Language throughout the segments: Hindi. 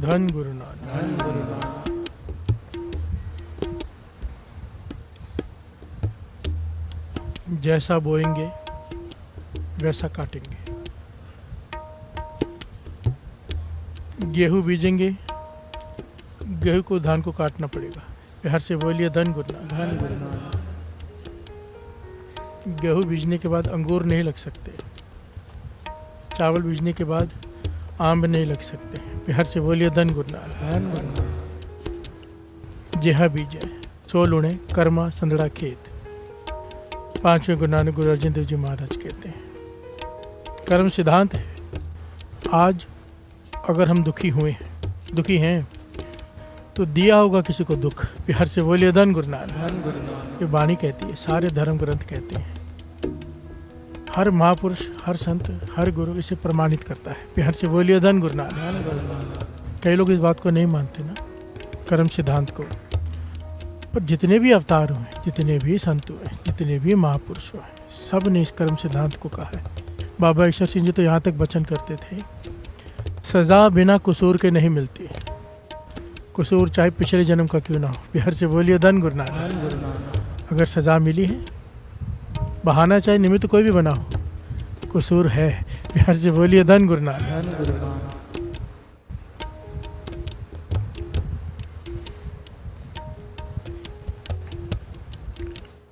धन गुरु नानक। धन गुरु नानक। जैसा बोएंगे वैसा काटेंगे। गेहूँ बीजेंगे, गेहूँ को धान को काटना पड़ेगा। प्यार से बोलिए धन गुरु नानक। धन गुरु नानक। गेहूँ बीजने के बाद अंगूर नहीं लग सकते, चावल बीजने के बाद आम नहीं लग सकते। प्यार से बोलिए धन गुरु नानक। धन गुरु नानक। जेहा बीजे सो लुणे कर्मा संदड़ा खेत। पांचवें गुरु नानक गुरु अर्जन देव जी महाराज कहते हैं कर्म सिद्धांत है। आज अगर हम दुखी हैं तो दिया होगा किसी को दुख। प्यार से बोलिए धन गुरु नानक। धन गुरु नानक। ये वाणी कहती है, सारे धर्म ग्रंथ कहते हैं, हर महापुरुष, हर संत, हर गुरु इसे प्रमाणित करता है। प्यार से बोलिए धन गुरु नानक। धन गुरु नानक। कई लोग इस बात को नहीं मानते ना, कर्म सिद्धांत को, पर जितने भी अवतार हुए, जितने भी संत हुए, जितने भी महापुरुष हुए, सब ने इस कर्म सिद्धांत को कहा है। बाबा ईश्वर सिंह जी तो यहाँ तक वचन करते थे, सजा बिना कसूर के नहीं मिलती, कसूर चाहे पिछले जन्म का क्यों ना हो। प्यार से बोलिए धन गुरु नानक। धन गुरु नानक। अगर सजा मिली है, बहाना चाहे निमित्त कोई भी बना हो, कसूर है। प्यार से बोलिए धन गुरु नानक। धन गुरु नानक।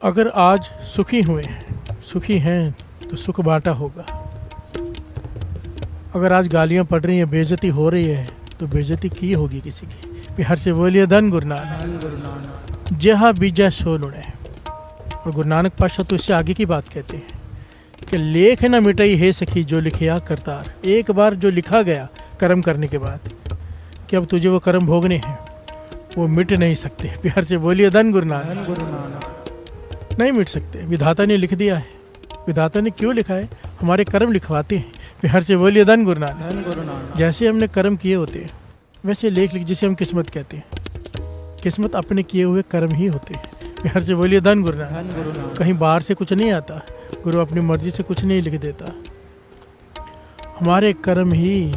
अगर आज सुखी हैं तो सुख बांटा होगा। अगर आज गालियां पड़ रही हैं, बेइज्जती हो रही है, तो बेइज्जती की होगी किसी की। प्यार से बोलिए धन गुरु नानक। धन गुरु नानक। जेहा बीजा सो लुणे। और गुरु नानक पातशाह तो इससे आगे की बात कहते हैं कि लेख न मिटई है सखी जो लिखिया करतार। एक बार जो लिखा गया कर्म करने के बाद कि अब तुझे वो कर्म भोगने हैं, वो मिट नहीं सकते। प्यार से बोलिए धन गुरु नानक। धन गुरु नानक। नहीं मिट सकते, विधाता ने लिख दिया है। विधाता ने क्यों लिखा है? हमारे कर्म लिखवाते हैं। प्यार से बोलिए धन गुरु नानक। धन गुरु नानक। जैसे हमने कर्म किए होते हैं वैसे लेख जिसे हम किस्मत कहते हैं, किस्मत अपने किए हुए कर्म ही होते हैं। प्यार से बोलिए धन गुरु नानक। धन गुरु नानक। कहीं बाहर से कुछ नहीं आता, गुरु अपनी मर्जी से कुछ नहीं लिख देता। हमारे कर्म ही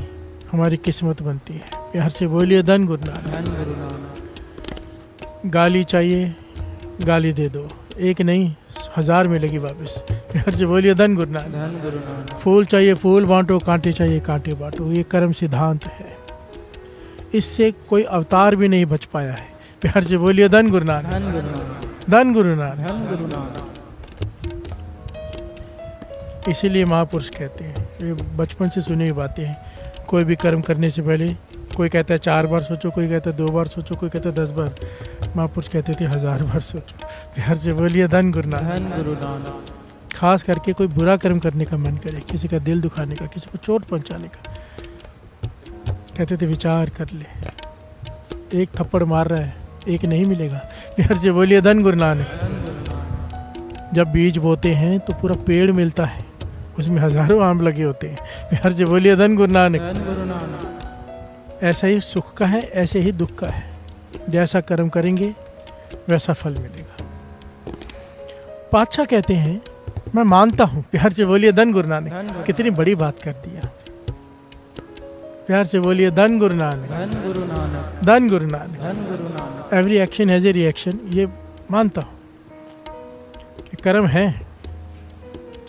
हमारी किस्मत बनती है। प्यार से बोलिए धन गुरु नानक। धन गुरु नानक। गाली चाहिए, गाली दे दो, एक नहीं 1000 मिलेगी वापस। प्यार से बोलिए धन गुरु नानक। धन गुरु नानक। फूल चाहिए फूल बांटो, कांटे चाहिए कांटे बांटो। ये कर्म सिद्धांत है, इससे कोई अवतार भी नहीं बच पाया है। प्यार से बोलिए धन गुरु नानक। धन गुरु नानक। धन गुरु नानक। धन गुरु नानक। इसीलिए महापुरुष कहते हैं, ये बचपन से सुनी हुई बातें हैं, कोई भी कर्म करने से पहले कोई कहता है 4 बार सोचो, कोई कहता है 2 बार सोचो, कोई कहता है 10 बार। महापुरुष कहते थे 1000 बार सोचो। प्यार से बोलिए धन गुरु नानक। धन गुरु नानक। खास करके कोई बुरा कर्म करने का मन करे, किसी का दिल दुखाने का, किसी को चोट पहुंचाने का, कहते थे विचार कर ले, एक थप्पड़ मार रहा है, एक नहीं मिलेगा। प्यार से बोलिए धन गुरु नानक। धन गुरु नानक। जब बीज बोते हैं तो पूरा पेड़ मिलता है, उसमें हजारों आम लगे होते हैं। प्यार से बोलिए धन गुरु नानक। धन गुरु नानक। ऐसा ही सुख का है, ऐसे ही दुख का है। जैसा कर्म करेंगे वैसा फल मिलेगा। पातशाह कहते हैं मैं मानता हूँ। प्यार से बोलिए धन गुरु धन नानक। गुरु कितनी बड़ी बात कर दिया। प्यार से बोलिए धन गुरु नानक। धन गुरु नानक। धन गुरु नानक। धन Guru Nanak. Every action has a reaction. ये मानता हूँ कि कर्म है,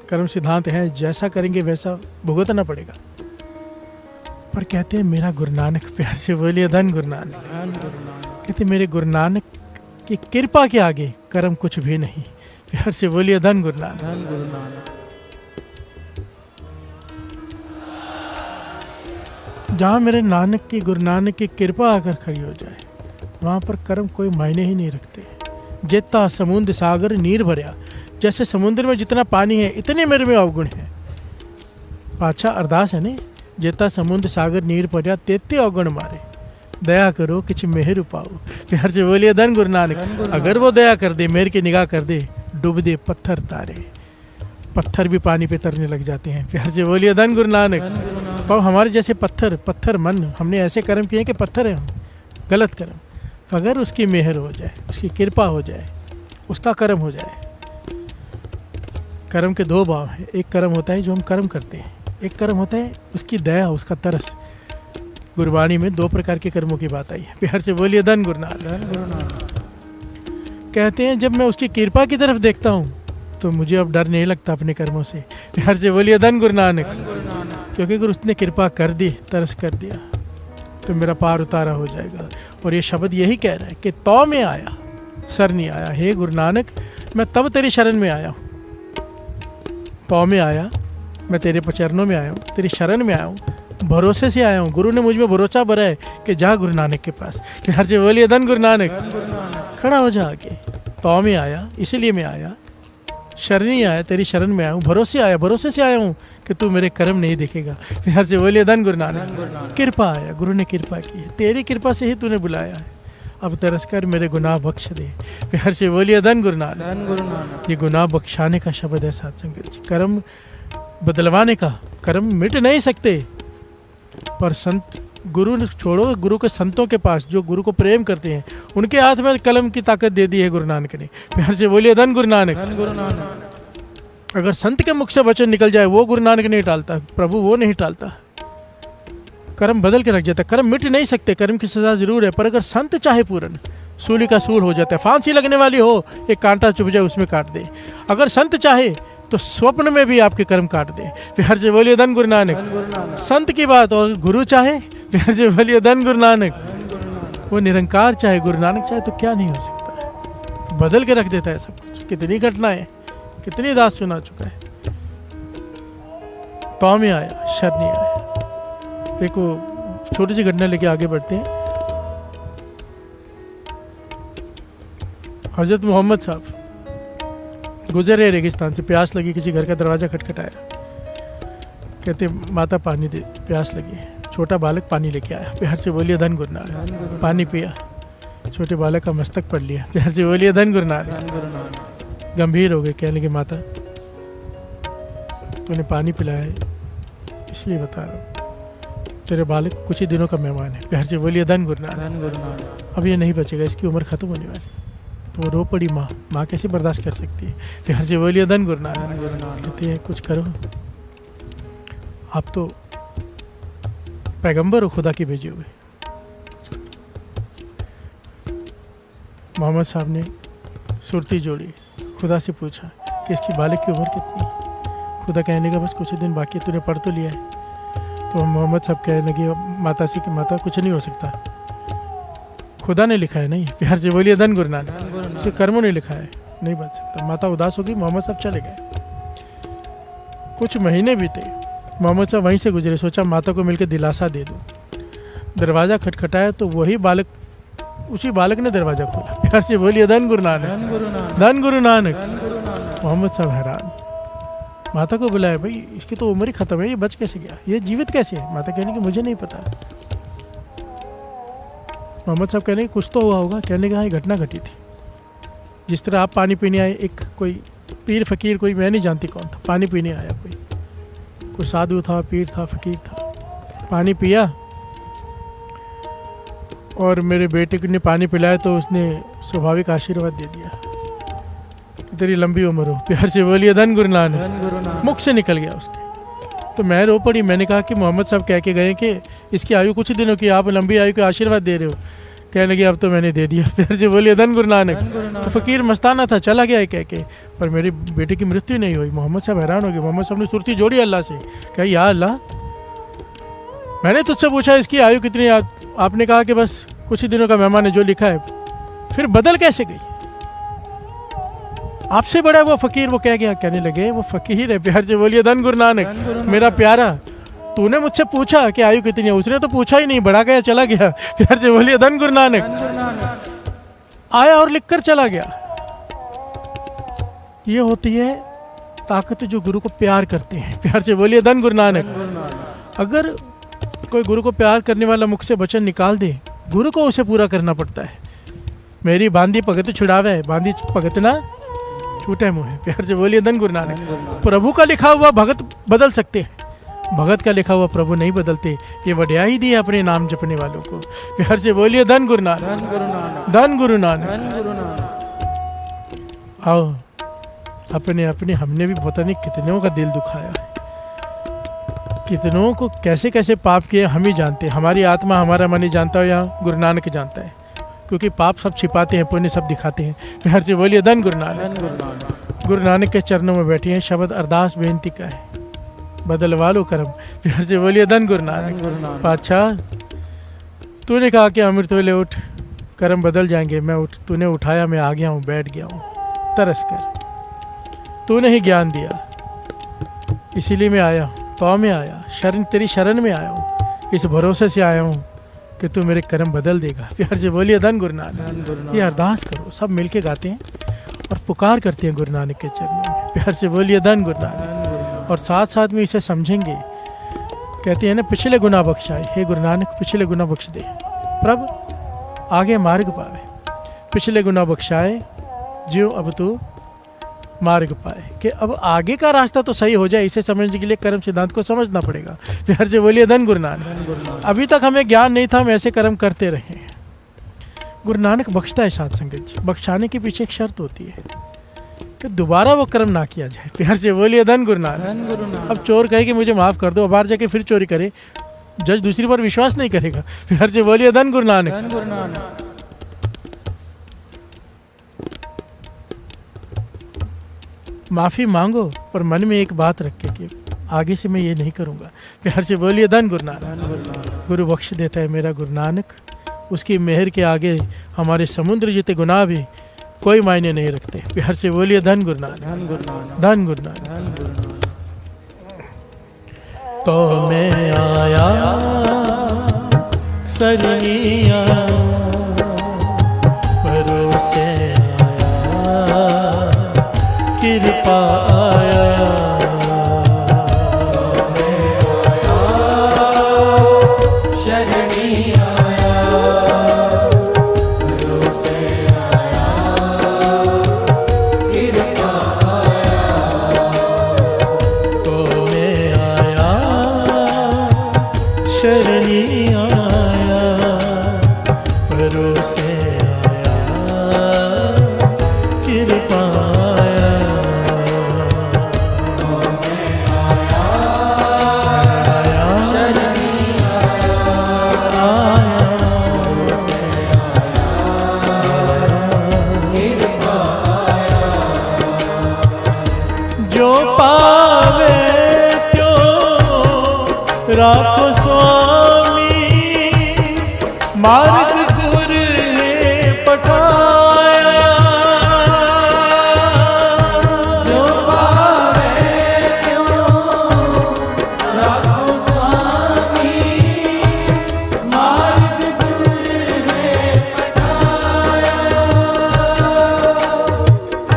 कर्म सिद्धांत है, जैसा करेंगे वैसा भुगतना पड़ेगा। पर कहते हैं मेरा गुरु नानक। प्यार से बोलिए धन गुरु नानक। धन गुरु नानक। कहते मेरे गुरु नानक की कृपा के आगे कर्म कुछ भी नहीं। प्यार से बोलिए धन गुरु नानक। धन गुरु नानक। जहाँ मेरे नानक की, गुरु नानक की कृपा आकर खड़ी हो जाए, वहाँ पर कर्म कोई मायने ही नहीं रखते। जेता समुद्र सागर नीर भरया। जैसे समुद्र में जितना पानी है इतने मेरे में अवगुण है। पातशाह अरदास है ने, जेता समुद्र सागर नीर भरया तेते अवगुण मारे, दया करो किछ मेहर पाओ। प्यार से बोलिए धन गुरु नानक। अगर वो दया कर दे, मेहर की निगाह कर दे, डूब दे पत्थर तारे, पत्थर भी पानी पे तरने लग जाते हैं। प्यार से बोलिए धन गुरु नानक। धन गुरु नानक। पर हमारे जैसे पत्थर मन, हमने ऐसे कर्म किए कि पत्थर है हम, गलत कर्म। तो अगर उसकी मेहर हो जाए, उसकी कृपा हो जाए, उसका कर्म हो जाए। कर्म के 2 भाव हैं। एक कर्म होता है जो हम कर्म करते हैं, एक कर्म होता है उसकी दया, उसका तरस। गुरबाणी में 2 प्रकार के कर्मों की बात आई है। प्यार से बोलिए धन गुरु नानक। धन गुरु नानक। कहते हैं जब मैं उसकी कृपा की तरफ देखता हूँ तो मुझे अब डर नहीं लगता अपने कर्मों से। प्यार से बोलिए धन गुरु नानक। धन गुरु नानक। क्योंकि अगर उसने कृपा कर दी, तरस कर दिया, तो मेरा पार उतारा हो जाएगा। और ये शब्द यही कह रहा है कि तौ में आया, सर नहीं आया। हे गुरु नानक, मैं तब तेरी शरण में आया हूँ। तौ में आया, मैं तेरे चरणों में आया हूँ, तेरी शरण में आया हूँ, भरोसे से आया हूँ। गुरु ने मुझ में भरोसा भरा है कि जा गुरु नानक के पास। प्यार से बोलिए धन गुरु नानक। धन गुरु नानक। खड़ा हो जा आगे। तौ में आया, इसीलिए मैं आया। शरणी आया, तेरी शरण में आया हूँ। भरोसे आया, भरोसे से आया हूँ कि तू मेरे कर्म नहीं देखेगा। प्यार से बोलिए धन गुरु नानक। धन गुरु नानक। कृपा आया, गुरु ने कृपा की है, तेरी कृपा से ही तूने बुलाया है। अब तरस कर मेरे गुनाह बख्श दे। प्यार से बोलिए धन गुरु नानक। धन गुरु नानक। ये गुनाह बख्शाने का शब्द है साथ संगत जी। कर्म बदलवाने का, कर्म मिट नहीं सकते, पर संत गुरु ने छोड़ो, गुरु के संतों के पास जो गुरु को प्रेम करते हैं, उनके हाथ में कलम की ताकत दे दी है गुरु नानक ने। प्यार से बोलिए धन गुरु नानक। धन गुरु नानक। अगर संत के मुख से वचन निकल जाए, वो गुरु नानक नहीं टालता, प्रभु वो नहीं टालता। कर्म बदल के रख जाता है। कर्म मिट नहीं सकते, कर्म की सजा जरूर है, पर अगर संत चाहे पूर्ण, सूली का सूल हो जाता है। फांसी लगने वाली हो, एक कांटा चुभ जाए उसमें काट दे। अगर संत चाहे तो स्वप्न में भी आपके कर्म काट दे। प्यार से बोलिए धन गुरु नानक। धन गुरु नानक। संत की बात। और गुरु चाहे, प्यार से बोलिए धन गुरु नानक। धन गुरु नानक। वो निरंकार चाहे, गुरु नानक चाहे तो क्या नहीं हो सकता है। बदल के रख देता है सब कुछ। कितनी घटनाएं, कितनी दास सुना चुका है। तौ में आया, शर नहीं आया। एक वो छोटी सी घटना लेके आगे बढ़ते हैं। हजरत मोहम्मद साहब गुजरे रेगिस्तान से, प्यास लगी, किसी घर का दरवाज़ा खटखटाया। कहते माता पानी दे, प्यास लगी है। छोटा बालक पानी लेके आया। प्यार से बोलिए धन गुरु नानक। धन गुरु नानक। पानी पिया, छोटे बालक का मस्तक पढ़ लिया। प्यार से बोलिए धन गुरु नानक। धन गुरु नानक। गंभीर हो गए, कहने लगे माता तूने पानी पिलाया है इसलिए बता रहा हूँ, तेरे बालक कुछ ही दिनों का मेहमान है। प्यार से बोलिए धन गुरु नानक। धन गुरु नानक। अब ये नहीं बचेगा, इसकी उम्र खत्म होने वाली। तो वो रो पड़ी माँ। माँ कैसे बर्दाश्त कर सकती है। प्यार से बोलिए धन गुरु नानक। धन गुरु नानक। कहते हैं कुछ करो, आप तो पैगंबर हो खुदा के भेजे हुए। मोहम्मद साहब ने सुरती जोड़ी, खुदा से पूछा कि इसकी बालक की उम्र कितनी है। खुदा कहने का बस कुछ ही दिन बाकी है, तूने पढ़ तो लिया है। तो मोहम्मद साहब कहने लगे माता से कि माता कुछ नहीं हो सकता, खुदा ने लिखा है। नहीं, प्यार से बोलिए धन गुरु नानक। धन गुरु उसे नानक। कर्मों ने लिखा है, नहीं बच सकता। माता उदास हो गई, मोहम्मद साहब चले गए। कुछ महीने बीते, मोहम्मद साहब वहीं से गुजरे। सोचा माता को मिलकर दिलासा दे दूं। दरवाज़ा खटखटाया तो वही बालक, उसी बालक ने दरवाज़ा खोला। प्यार से बोलिए धन गुरु नानक। धन गुरु नानक। धन गुरु नानक। धन गुरु नानक। मोहम्मद साहब हैरान, माता को बुलाया, भाई इसकी तो उम्र ही खत्म है, ये बच कैसे गया, ये जीवित कैसे है। माता कहने की मुझे नहीं पता। मोहम्मद साहब कहने कुछ तो हुआ होगा। कहने का ये घटना घटी थी। जिस तरह आप पानी पीने आए, एक कोई पीर फकीर, कोई मैं नहीं जानती कौन था, पानी पीने आया। कोई साधु था, पीर था, फकीर था। पानी पिया और मेरे बेटे ने पानी पिलाया तो उसने स्वाभाविक आशीर्वाद दे दिया, तेरी लंबी उम्र हो। प्यार से बोलिए धन गुरु नानक। धन गुरु नानक। मुख से निकल गया उसके। तो मैं रो पड़ी। मैंने कहा कि मोहम्मद साहब कह के गए कि इसकी आयु कुछ दिनों की, आप लंबी आयु का आशीर्वाद दे रहे हो। कहने लगे अब तो मैंने दे दिया। प्यार से बोलिए धन गुरु नानक। धन गुरु तो नानक। फकीर मस्ताना था, चला गया कह के, पर मेरी बेटे की मृत्यु नहीं हुई। मोहम्मद साहब हैरान हो गए। मोहम्मद साहब ने सुरती जोड़ी अल्लाह से, कहा या अल्लाह, मैंने तुझसे पूछा इसकी आयु कितनी, आपने कहा कि बस कुछ ही दिनों का मेहमान है, जो लिखा है, फिर बदल कैसे गई। आपसे बड़ा वो फकीर, वो कह गया। कहने लगे वो फकीर है। प्यार से बोलिए धन गुरु नानक। धन गुरु नानक। मेरा प्यारा, तूने मुझसे पूछा कि आयु कितनी है, उसने तो पूछा ही नहीं, बढ़ा गया, चला गया। प्यार से बोलिए धन गुरु नानक। धन गुरु नानक। आया और लिखकर चला गया। ये होती है ताकत जो गुरु को प्यार करते हैं। प्यार से बोलिए धन गुरु नानक। धन गुरु नानक। अगर कोई गुरु को प्यार करने वाला मुख से वचन निकाल दे, गुरु को उसे पूरा करना पड़ता है। मेरी बांधी भगत छुड़ावे, बांधी भगत ना छूटे मुँह। प्यार से बोलिए धन गुरु नानक। धन गुरु नानक। प्रभु का लिखा हुआ भगत बदल सकते हैं, भगत का लिखा हुआ प्रभु नहीं बदलते। ये वड्याई दी है अपने नाम जपने वालों को। प्यार से बोलिए धन गुरु नानक। धन गुरु नानक। धन गुरु नानक। धन गुरु नानक। आओ अपने अपने, हमने भी पता नहीं कितनों का दिल दुखाया है। कितनों को कैसे कैसे पाप किए हम ही जानते हैं। हमारी आत्मा हमारा मन ही जानता हो या गुरु नानक जानता है, क्योंकि पाप सब छिपाते हैं, पुण्य सब दिखाते हैं। प्यार से बोलिए धन गुरु नानक। गुरु नानक के चरणों में बैठे हैं, शब्द अरदास बेनती का है, बदलवा लो कर्म। प्यार से बोलिए धन गुरु नानक। पातशाह तूने कहा कि अमृत वेले उठ, कर्म बदल जाएंगे। मैं उठ, तूने उठाया, मैं आ गया हूँ, बैठ गया हूँ तरस कर। तूने ही ज्ञान दिया, इसीलिए मैं आया हूँ, तो में आया, शरण तेरी शरण में आया हूँ, इस भरोसे से आया हूँ कि तू मेरे कर्म बदल देगा। प्यार से बोलिए धन गुरु नानक। ये अरदास करो, सब मिलके गाते हैं और पुकार करते हैं गुरु नानक के चरणों में। प्यार से बोलिए धन गुरु नानक। और साथ साथ में इसे समझेंगे, कहते हैं ना पिछले गुनाह बख्शाए, हे गुरु नानक पिछले गुनाह बख्श दे, प्रभ आगे मार्ग पावे। पिछले गुनाह बख्शाए जियो अब तू मार्ग पाए, कि अब आगे का रास्ता तो सही हो जाए। इसे समझने के लिए कर्म सिद्धांत को समझना पड़ेगा। प्यार से बोलिए धन गुरु नानक। अभी तक हमें ज्ञान नहीं था, हम ऐसे कर्म करते रहे। गुरु नानक बख्शता है साथ संगत जी। बख्शाने के पीछे एक शर्त होती है कि दोबारा वो कर्म ना किया जाए। प्यार से बोलिए धन गुरु नानक। अब चोर कहे कि मुझे माफ कर दो, बाहर जाके फिर चोरी करे, जज दूसरी बार विश्वास नहीं करेगा। प्यार से बोलिए धन गुरु नानक। माफ़ी मांगो, पर मन में एक बात रखे कि आगे से मैं ये नहीं करूँगा। प्यार से बोलिए धन गुरु नानक। गुरु बख्श देता है मेरा गुरु नानक। उसकी मेहर के आगे हमारे समुद्र जितने गुनाह भी कोई मायने नहीं रखते। प्यार से बोलिए धन गुरु नानक। धन गुरु नानक। तो मैं आया सरनिया परोसे कृपा आया, शरणी आया, भरोसे आया, कृपा आया। तो मैं आया शरणी आया, भरोसे आया, कृपा राखो स्वामी, मार्ग गुर ने पठाया। जो पावे त्यों राखो स्वामी, मार्ग गुर ने पठाया।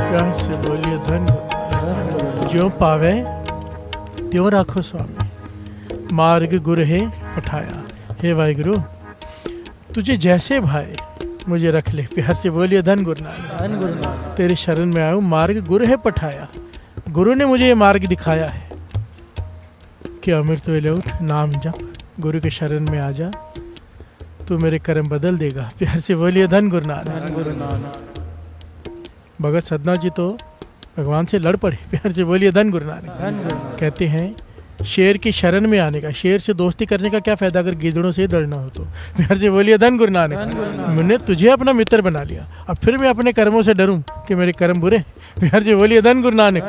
प्यार से बोलिए धन। जो पावे त्यों राखो स्वामी, मार्ग गुर है पठाया। हे वाहिगुरु तुझे जैसे भाई मुझे रख ले। प्यार से बोलिए धन गुरु नानक। तेरे शरण में आया हूँ, मार्ग गुरु है पठाया। गुरु ने मुझे ये मार्ग दिखाया है कि अमृत वेले उठ, नाम जप, गुरु के शरण में आ जा, तू मेरे कर्म बदल देगा। प्यार से बोलिए धन गुरु नानक। भगत सदना जी तो भगवान से लड़ पड़े। प्यार से बोलिए धन गुरु नानक। कहते हैं शेर की शरण में आने का, शेर से दोस्ती करने का क्या फायदा अगर गीदड़ों से डरना हो तो। प्यार से बोलिए धन गुरु नानक। मैंने तुझे अपना मित्र बना लिया, अब फिर मैं अपने कर्मों से डरूं कि मेरे कर्म बुरे। प्यार से बोलिए धन गुरु नानक।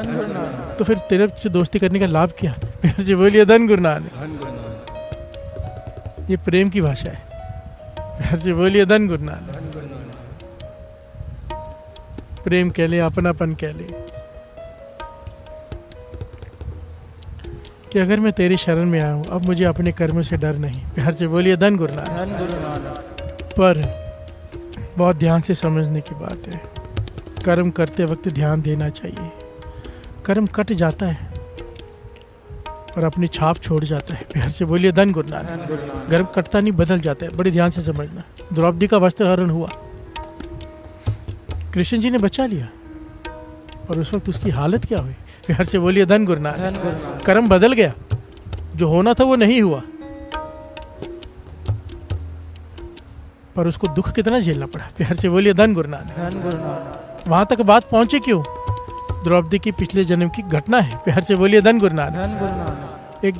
तो फिर तेरे से दोस्ती करने का लाभ क्या। प्यार से बोलिए धन गुरु नानक। ये प्रेम की भाषा है। प्यार से बोलिए धन गुरु नानक। प्रेम कह ले, अपनापन कह ले कि अगर मैं तेरी शरण में आया हूँ, अब मुझे अपने कर्मों से डर नहीं। प्यार से बोलिए धन गुरु नानक। पर बहुत ध्यान से समझने की बात है, कर्म करते वक्त ध्यान देना चाहिए। कर्म कट जाता है और अपनी छाप छोड़ जाता है। प्यार से बोलिए धन गुरु नानक। कर्म कटता नहीं, बदल जाता है। बड़े ध्यान से समझना। द्रौपदी का वस्त्र हरण हुआ, कृष्ण जी ने बचा लिया, और उस वक्त उसकी हालत क्या हुई। प्यार से बोलिए धन गुरु नानक। कर्म बदल गया, जो होना था वो नहीं हुआ, पर उसको दुख कितना झेलना पड़ा। प्यार से बोलिए धन गुरु नानक। वहां तक बात पहुंचे क्यों। द्रौपदी की पिछले जन्म की घटना है। प्यार से बोलिए धन गुरु नानक।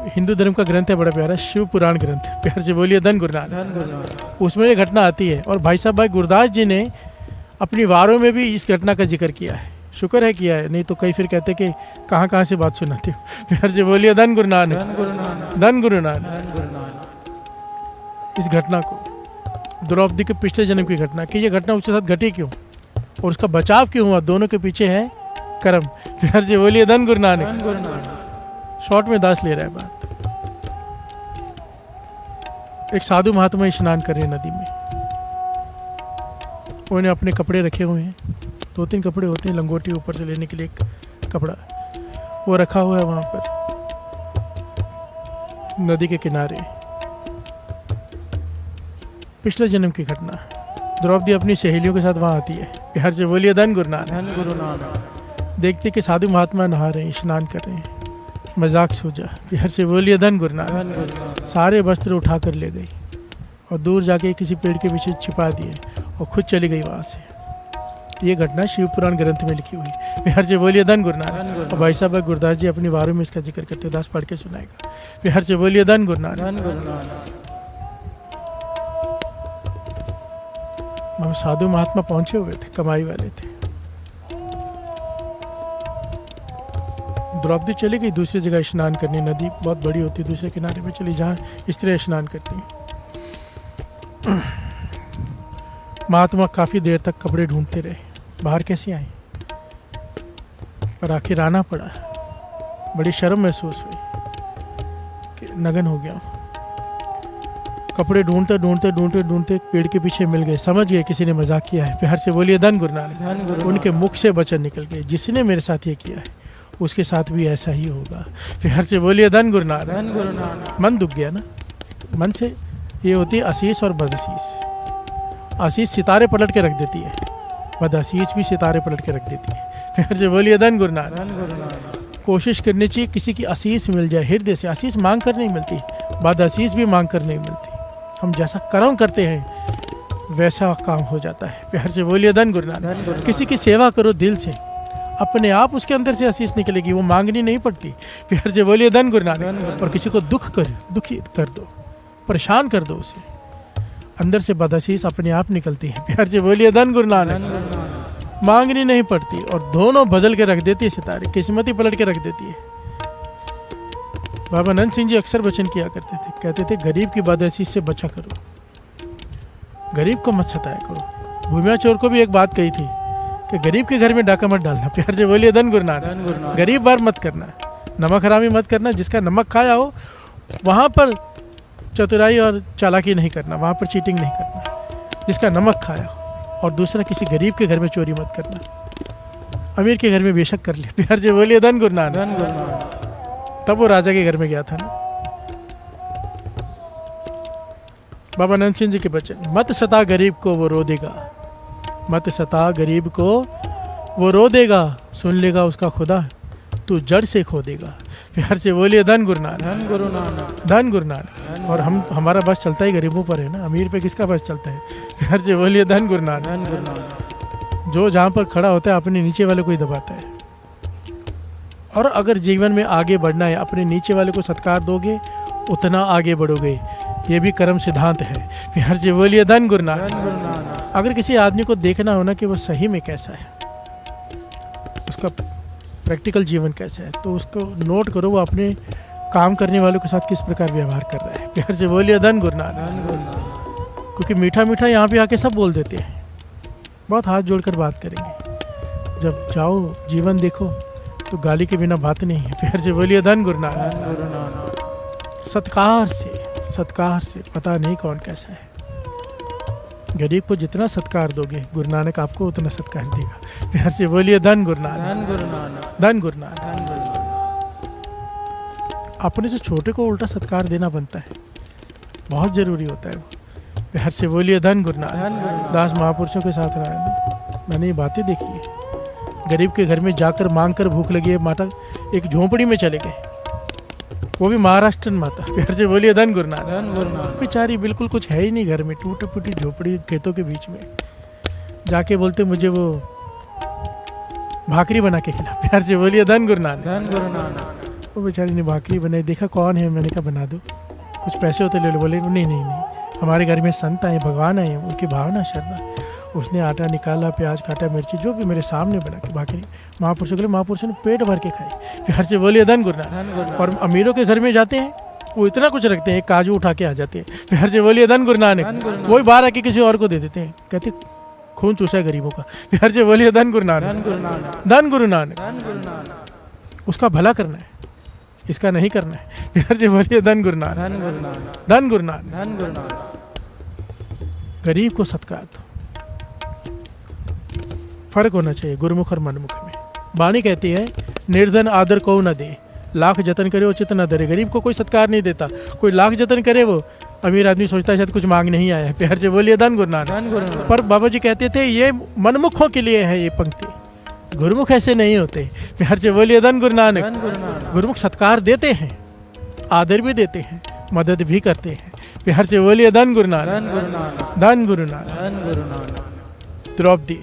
हिंदू धर्म का ग्रंथ है, बड़ा प्यारा शिव पुराण ग्रंथ, प्यार से बोलिए धन गुरु नानक। धन गुरु नानक। उसमें ये घटना आती है और भाई साहब भाई गुरदास जी ने अपनी वारों में भी इस घटना का जिक्र किया है। शुक्र है किया है, नहीं तो कई फिर कहते कि कहाँ से बात सुनाते हो। प्यार से बोलिए धन गुरु नानक। धन गुरु नानक। धन गुरु नानक। धन गुरु नानक। इस घटना को, द्रौपदी के पिछले जन्म की घटना, कि ये घटना उसके साथ घटी क्यों और उसका बचाव क्यों हुआ, दोनों के पीछे है कर्म। प्यार से बोलिए धन गुरु नानक। धन गुरु नानक। शॉर्ट में दास ले रहा है बात। एक साधु महात्मा स्नान कर रहे हैं नदी में, उन्होंने अपने कपड़े रखे हुए हैं, 2-3 कपड़े होते हैं, लंगोटी ऊपर से लेने के लिए एक कपड़ा वो रखा हुआ है वहाँ पर नदी के किनारे। पिछले जन्म की घटना, द्रौपदी अपनी सहेलियों के साथ वहाँ आती है। प्यार से बोलिए धन गुरु नानक। धन गुरु नानक। देखती कि साधु महात्मा नहा रहे हैं, स्नान कर रहे हैं, मजाक सूझा। प्यार से बोलिए धन गुरु नानक। धन गुरु नानक। सारे वस्त्र उठा कर ले गई और दूर जाके किसी पेड़ के पीछे छिपा दिए और खुद चली गई वहाँ से। ये घटना शिव पुराण ग्रंथ में लिखी हुई। प्यार से बोलिए धन गुरु धन नानक। गुरु और भाई साहब गुरदास जी अपनी वारों में इसका जिक्र करते, दास पढ़ के सुनाएगा। प्यार से बोलिए धन गुरु नानक। धन गुरु नानक। हम साधु महात्मा पहुंचे हुए थे, कमाई वाले थे। द्रौपदी चली गई दूसरी जगह स्नान करने, नदी बहुत बड़ी होती है, दूसरे किनारे पे चली जहाँ स्त्रियाँ स्नान करती हैं। महात्मा काफ़ी देर तक कपड़े ढूंढते रहे, बाहर कैसे आए, पर आखिर आना पड़ा। बड़ी शर्म महसूस हुई कि नगन हो गया। कपड़े ढूंढते ढूंढते ढूंढते ढूंढते एक पेड़ के पीछे मिल गए, समझ गए किसी ने मजाक किया है। प्यार से बोलिए धन गुरु नानक। धन गुरु उनके मुख से वचन निकल गए, जिसने मेरे साथ ये किया है उसके साथ भी ऐसा ही होगा। प्यार से बोलिए धन गुरु नानक। धन गुरु नानक। मन दुख गया ना, मन से ये होती है आशीष और बदआशीष। आशीष सितारे पलट के रख देती है, बदआशीष भी सितारे पलट के रख देती है। प्यार से बोलिए धन गुरु नानक। धन गुरु नानक। कोशिश करनी चाहिए किसी की आशीष मिल जाए हृदय से। आशीष मांग कर नहीं मिलती, बदआशीष भी मांग कर नहीं मिलती। हम जैसा कर्म करते हैं वैसा काम हो जाता है। प्यार से बोलिए धन गुरु धन नानक। गुरु किसी की सेवा करो दिल से, अपने आप उसके अंदर से आशीष निकलेगी, वो मांगनी नहीं पड़ती। प्यार से बोलिए धन गुरु नानक। और किसी को दुखी कर दो, परेशान कर दो उसे, अंदर से बदआशीष अपने आप निकलती है। प्यार से बोलिए धन गुरु धन नानक। गुरु नानक। मांगनी नहीं पड़ती और दोनों बदल के रख देती है, सितारे किस्मत ही पलट के रख देती है। बाबा नंद सिंह जी अक्सर वचन किया करते थे, कहते थे गरीब की बदआशीष से बचा करो, गरीब को मत सताया करो। भूमिया चोर को भी एक बात कही थी कि गरीब के घर में डाका मत डालना। प्यार से बोलिए धन गुरु नानक। धन गुरु नानक। गरीब बार मत करना, नमक हरामी मत करना। जिसका नमक खाया हो वहाँ पर चतुराई और चालाकी नहीं करना, वहाँ पर चीटिंग नहीं करना। जिसका नमक खाया हो, और दूसरा किसी गरीब के घर में चोरी मत करना। अमीर के घर में बेशक कर ले। प्यार से बोलिए धन गुरु नानक। धन गुरु नानक। तब वो राजा के घर में गया था ना। बाबा नंद सिंह जी के वचन, मत सता गरीब को वो रो देगा, मत सता गरीब को वो रो देगा, सुन लेगा उसका खुदा, तू जड़ से खो देगा। प्यार से बोलिए धन गुरु नानक। धन गुरु नानक। धन गुरु नानक। और हमारा बस चलता ही गरीबों पर है ना, अमीर पे किसका बस चलता है। प्यार से बोलिए धन गुरु नानक। धन गुरु नानक। जो जहाँ पर खड़ा होता है अपने नीचे वाले को ही दबाता है। और अगर जीवन में आगे बढ़ना है, अपने नीचे वाले को सत्कार दोगे उतना आगे बढ़ोगे। ये भी कर्म सिद्धांत है। प्यार से बोलिए धन गुरु नानक। धन गुरु नानक। अगर किसी आदमी को देखना हो ना कि वो सही में कैसा है, उसका प्रैक्टिकल जीवन कैसा है, तो उसको नोट करो वो अपने काम करने वालों के साथ किस प्रकार व्यवहार कर रहा है। प्यार से बोलिए धन गुरु नानक। धन गुरु नानक। क्योंकि मीठा मीठा यहाँ पे आके सब बोल देते हैं, बहुत हाथ जोड़कर बात करेंगे। जब जाओ जीवन देखो तो गाली के बिना बात नहीं है। प्यार से बोलिए धन गुरु नानक। धन गुरु नानक। सत्कार से पता नहीं कौन कैसा है। गरीब को जितना सत्कार दोगे गुरु नानक आपको उतना सत्कार देगा। प्यार से बोलिए धन गुरु नानक। धन गुरु नानक। धन गुरु नानक। धन गुरु नानक। अपने से छोटे को उल्टा सत्कार देना बनता है, बहुत जरूरी होता है वो। प्यार से बोलिए धन गुरु नानक। धन गुरु नानक। दास महापुरुषों के साथ रहा है ना, मैंने ये बातें देखी है। गरीब के घर में जाकर मांग कर भूख लगी है, माता एक झोंपड़ी में चले गए, वो भी महाराष्ट्र माता। प्यार से बोलिए धन गुरु नानक। धन गुरु नानक। बेचारी बिल्कुल कुछ है ही नहीं घर में, टूटी फूटी झोपड़ी खेतों के बीच में। जाके बोलते मुझे वो भाकरी बना के खिला। प्यार से बोलिए धन गुरु नानक। धन गुरु नानक। वो बेचारी ने भाकरी बनाई, देखा कौन है, मैंने कहा बना दो, कुछ पैसे होते ले लो। बोले नहीं नहीं नहीं, हमारे घर में संत आए, भगवान आए, उनकी भावना श्रद्धा। उसने आटा निकाला, प्याज काटा, मिर्ची, जो भी मेरे सामने बना के भाकरी महापुरुषों के लिए, महापुरुषों ने पेट भर के खाई। प्यार से बोलिए धन गुरु नानक। और अमीरों के घर में जाते हैं, वो इतना कुछ रखते हैं, काजू उठा के आ जाते हैं। प्यार से बोलिए धन गुरु नानक। वही बाहर आके किसी और को दे देते हैं, कहते खून चूसा है गरीबों का। प्यार से बोलिए धन गुरु नानक, धन गुरु नानक। उसका भला करना है, इसका नहीं करना है। प्यार से बोलिए धन गुरु नानक, धन गुरु नानक। गरीब को सत्कार दो, फर्क होना चाहिए गुरुमुख और मनमुख में। वाणी कहती है निर्धन आदर को न दे, लाख जतन करे वो चित न धरे। गरीब को कोई सत्कार नहीं देता, कोई लाख जतन करे वो अमीर आदमी सोचता है शायद कुछ मांग नहीं आया है। प्यार से बोलिए धन गुरु नानक। पर बाबा जी कहते थे ये मनमुखों के लिए है ये पंक्ति, गुरुमुख ऐसे नहीं होते। प्यार से बोलिए धन गुरु नानक। गुरुमुख सत्कार देते हैं, आदर भी देते हैं, मदद भी करते हैं। प्यार से बोलिए धन गुरु नानक, धन गुरु नानक। द्रौपदी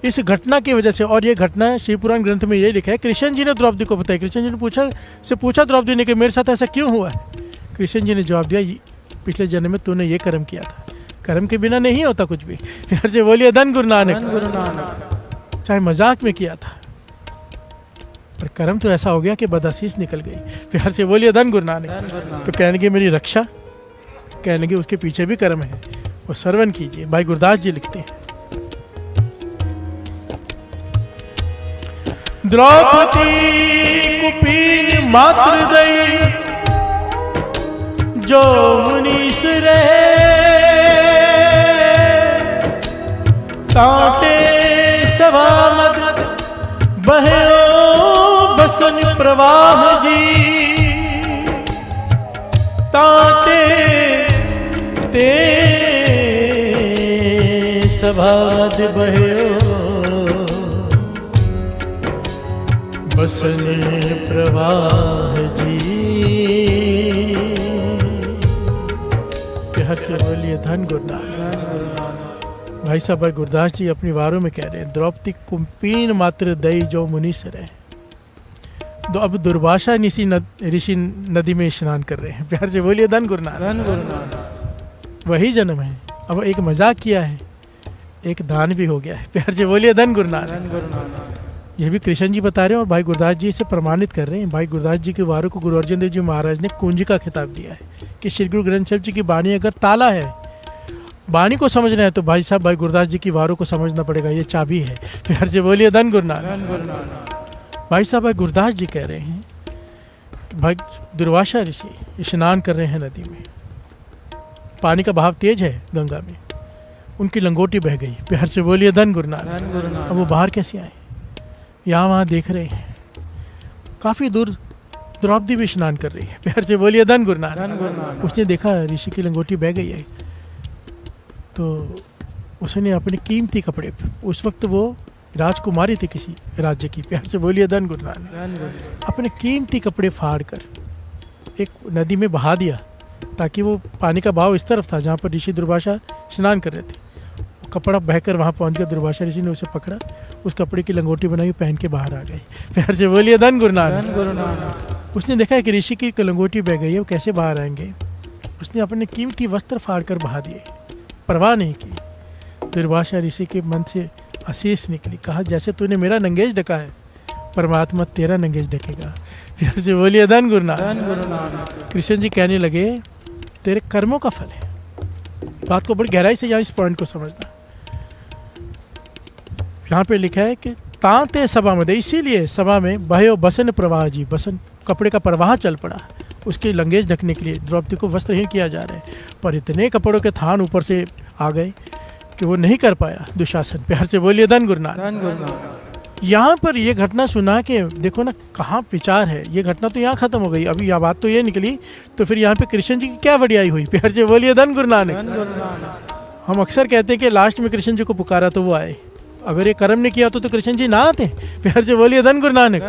इस घटना की वजह से, और ये घटना शिव पुराण ग्रंथ में ये लिखा है, कृष्ण जी ने द्रौपदी को बताया। कृष्ण जी ने पूछा द्रौपदी ने कि मेरे साथ ऐसा क्यों हुआ है। कृष्ण जी ने जवाब दिया पिछले जन्म में तूने ये कर्म किया था, कर्म के बिना नहीं होता कुछ भी। प्यार से बोलिए धन गुरु नानक। चाहे मजाक में किया था, पर कर्म तो ऐसा हो गया कि बदआशीष निकल गई। प्यार से बोलिए धन गुरु नानक। तो कहने की मेरी रक्षा, कहने की उसके पीछे भी कर्म है, वो श्रवण कीजिए। भाई गुरदास जी लिखते हैं, द्रौपदी कुपीन मात्र दई, जो मुनीस रहे, कांटे सभा मद बहयो बसन प्रवाह जी, ताते ते सभा मद बहयो बसन प्रवाह जी। हर से बोलिए धन गुरु नानक। भाई साहब भाई गुरदास जी अपनी वारों में कह रहे हैं द्रौपदी कुंपीन मात्र दई जो मुनि से रहे। तो अब दुर्वासा ऋषि नदी में स्नान कर रहे हैं। प्यार से बोलिए धन गुरु नानक। वही जन्म है, अब एक मजाक किया है, एक दान भी हो गया है। प्यार से बोलिए धन गुरु नानक। ये भी कृष्ण जी बता रहे हैं और भाई गुरदास जी इसे प्रमाणित कर रहे हैं। भाई गुरदास जी के वारों को गुरु अर्जन देव जी महाराज ने कुंजी का खिताब दिया है कि श्री गुरु ग्रंथ साहिब जी की वाणी अगर ताला है, वाणी को समझना है, तो भाई साहब भाई गुरदास जी की वारों को समझना पड़ेगा, ये चाबी है। प्यार से बोलिए धन गुरु नानक। भाई साहब भाई गुरदास जी कह रहे हैं कि भाई दुर्वासा ऋषि स्नान कर रहे हैं नदी में, पानी का बहाव तेज है गंगा में, उनकी लंगोटी बह गई। प्यार से बोलिए धन गुरु नानक। अब वो बाहर कैसे आए, यहाँ वहाँ देख रहे हैं, काफ़ी दूर द्रौपदी भी स्नान कर रही है। प्यार से बोलिए धन गुरु नानक। उसने देखा ऋषि की लंगोटी बह गई है, तो उसने अपने कीमती कपड़े, उस वक्त वो राजकुमारी थी किसी राज्य की, प्यार से बोलिए धन गुरु नानक, अपने कीमती कपड़े फाड़ कर एक नदी में बहा दिया, ताकि वो पानी का बहाव इस तरफ था जहाँ पर ऋषि दुर्वासा स्नान कर रहे थे। कपड़ा बहकर वहाँ पहुँच गया, दुर्वासा ऋषि ने उसे पकड़ा, उस कपड़े की लंगोटी बनाई, पहन के बाहर आ गई। प्यार से बोलिए धन गुरु नानक। उसने देखा कि ऋषि की लंगोटी बह गई है, वो कैसे बाहर आएंगे, उसने अपने कीमती वस्त्र फाड़ कर बहा दिए, परवाह नहीं की। दुर्वासा ऋषि के मन से आशीष निकली, कहा जैसे तूने मेरा नंगेज ढका है, परमात्मा तेरा नंगेज ढकेगा। प्यार से बोलिए धन गुरु नानक। कृष्ण जी कहने लगे तेरे कर्मों का फल है। बात को बड़ी गहराई से यहाँ इस पॉइंट को समझना। यहाँ पे लिखा है कि तांते सभा में, इसीलिए सभा में बहयो बसन प्रवाह जी, बसन कपड़े का प्रवाह चल पड़ा, उसके लंगेज ढकने के लिए द्रौपदी को वस्त्रहीन किया जा रहा है। पर इतने कपड़ों के थान ऊपर से आ गए कि वो नहीं कर पाया दुशासन। प्यार से बोलिए धन गुरु नानक। यहाँ पर ये घटना सुना के देखो ना कहाँ विचार है, ये घटना तो यहाँ खत्म हो गई, अभी यह बात तो ये निकली, तो फिर यहाँ पे कृष्ण जी की क्या वडियाई हुई। प्यार से बोलिए धन गुरु नानक। हम अक्सर कहते हैं कि लास्ट में कृष्ण जी को पुकारा तो वो आए, अगर ये कर्म नहीं किया तो कृष्ण जी ना आते। प्यार से बोलिए धन गुरु नानक।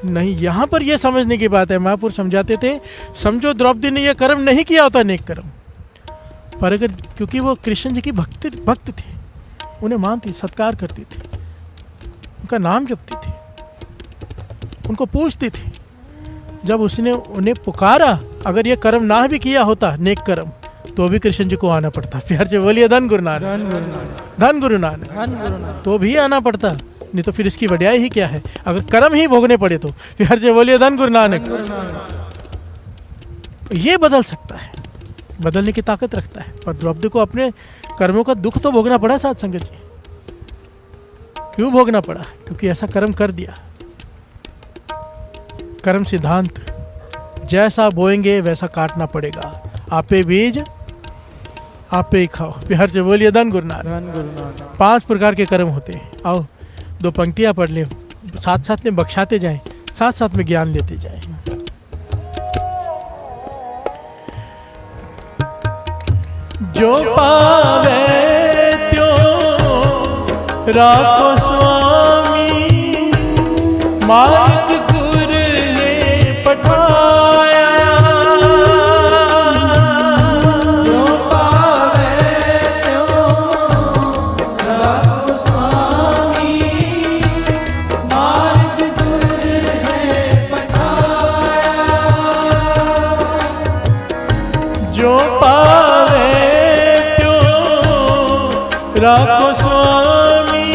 नहीं, यहाँ पर यह समझने की बात है, महापुरुष समझाते थे, समझो द्रौपदी ने यह कर्म नहीं किया होता नेक कर्म, पर अगर क्योंकि वो कृष्ण जी की भक्त थी, उन्हें मानती, सत्कार करती थी, उनका नाम जपती थी, उनको पूछती थी, जब उसने उन्हें पुकारा, अगर ये कर्म ना भी किया होता, नेक कर्म, तो भी कृष्ण जी को आना पड़ता। प्यार से बोलिए धन गुरु नानक, धन गुरु नानक, धन गुरु नानक। धन गुरु नानक। तो भी आना पड़ता, नहीं तो फिर इसकी वड्याई ही क्या है, अगर कर्म ही भोगने पड़े तो। प्यार से बोलिए धन गुरु नानक। धन गुरु नानक। ये बदल सकता है, बदलने की ताकत रखता है। पर द्रौपदी को अपने कर्मों का दुख तो भोगना पड़ा साथ संगत जी। क्यों भोगना पड़ा? क्योंकि ऐसा कर्म कर दिया। कर्म सिद्धांत, जैसा बोएंगे वैसा काटना पड़ेगा। आपे बीज आपे ही खाओ। प्यार से बोलिए धन गुरु नानक। धन गुरु नानक। 5 प्रकार के कर्म होते हैं। आओ 2 पंक्तियां पढ़ लें, साथ साथ में बख्शाते जाएं, साथ साथ में ज्ञान लेते जाएं। जो पावे त्यों राखो स्वामी, मार्ग गुर ने पठाया। जो पावे त्यों राखो स्वामी, मार्ग गुर ने पठाया। जो पावे राखो स्वामी,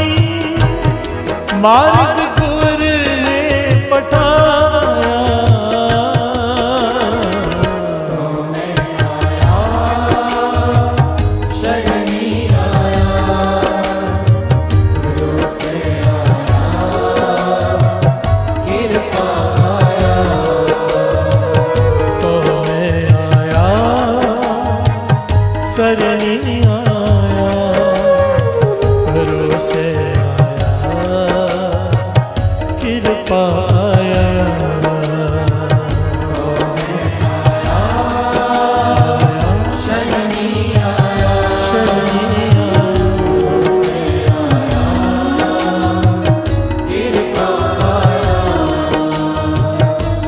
मार्ग गुर ने पठाया। तो मैं आया, शरणी आया, गुरु से आया, कृपा आया। तो मैं आया, शरणी आया, भरोसे आया, कृपा आया। शरणी आया, शरणी कृपा आया।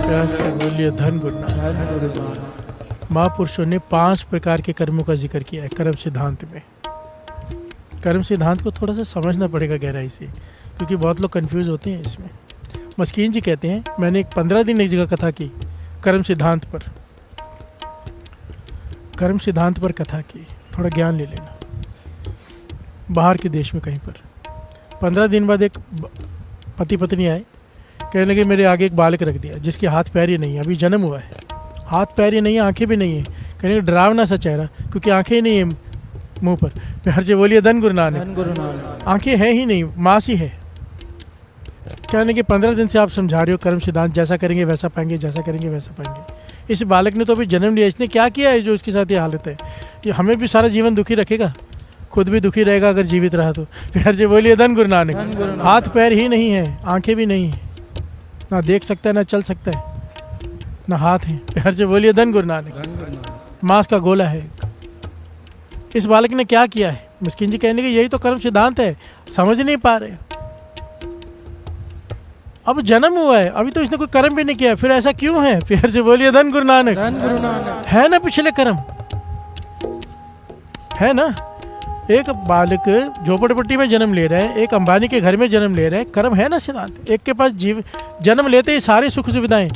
प्यार से बोलिए धन गुरु नानक। धन गुरु नानक। महापुरुषों ने 5 प्रकार के कर्मों का जिक्र किया है कर्म सिद्धांत में। कर्म सिद्धांत को थोड़ा सा समझना पड़ेगा गहराई से, क्योंकि बहुत लोग कंफ्यूज होते हैं इसमें। मस्कीन जी कहते हैं, मैंने 15 दिन एक जगह कथा की कर्म सिद्धांत पर, कर्म सिद्धांत पर कथा की। थोड़ा ज्ञान ले लेना। बाहर के देश में कहीं पर 15 दिन बाद एक पति पत्नी आए, कहने लगे मेरे आगे एक बालक रख दिया जिसके हाथ पैर ही नहीं है, अभी जन्म हुआ है, हाथ पैर ही नहीं है, आंखें भी नहीं है। कहने लगे डरावना सा चेहरा, क्योंकि आंखें ही नहीं है मुंह पर। प्यार से बोलिए धन गुरु नानक। धन गुरु नानक। आंखें हैं ही नहीं, मांस ही है। कहने के 15 दिन से आप समझा रहे हो कर्म सिद्धांत, जैसा करेंगे वैसा पाएंगे, जैसा करेंगे वैसा पाएंगे। इस बालक ने तो अभी जन्म लिया, इसने क्या किया है जो इसके साथ ये हालत है? ये हमें भी सारा जीवन दुखी रखेगा, खुद भी दुखी रहेगा अगर जीवित रहा तो। प्यार से बोलिए धन गुरु धन नानक। गुरु नानक। हाथ पैर ही नहीं है, आंखें भी नहीं है, ना देख सकता है ना चल सकता है, ना हाथ है। प्यार से बोलिए धन गुरु नानक। धन गुरु नानक। मांस का गोला है। इस बालक ने क्या किया है? मिस्किन जी कहने के यही तो कर्म सिद्धांत है, समझ नहीं पा रहे। अब जन्म हुआ है, अभी तो इसने कोई कर्म भी नहीं किया, फिर ऐसा क्यों है? प्यार से बोलिए धन गुरु नानक। धन गुरु नानक। है ना पिछले कर्म, है ना। एक बालक झोपड़पट्टी में जन्म ले रहा है, एक अंबानी के घर में जन्म ले रहा है, कर्म है ना सिद्धांत। एक के पास जीव जन्म लेते ही सारी सुख सुविधाएं,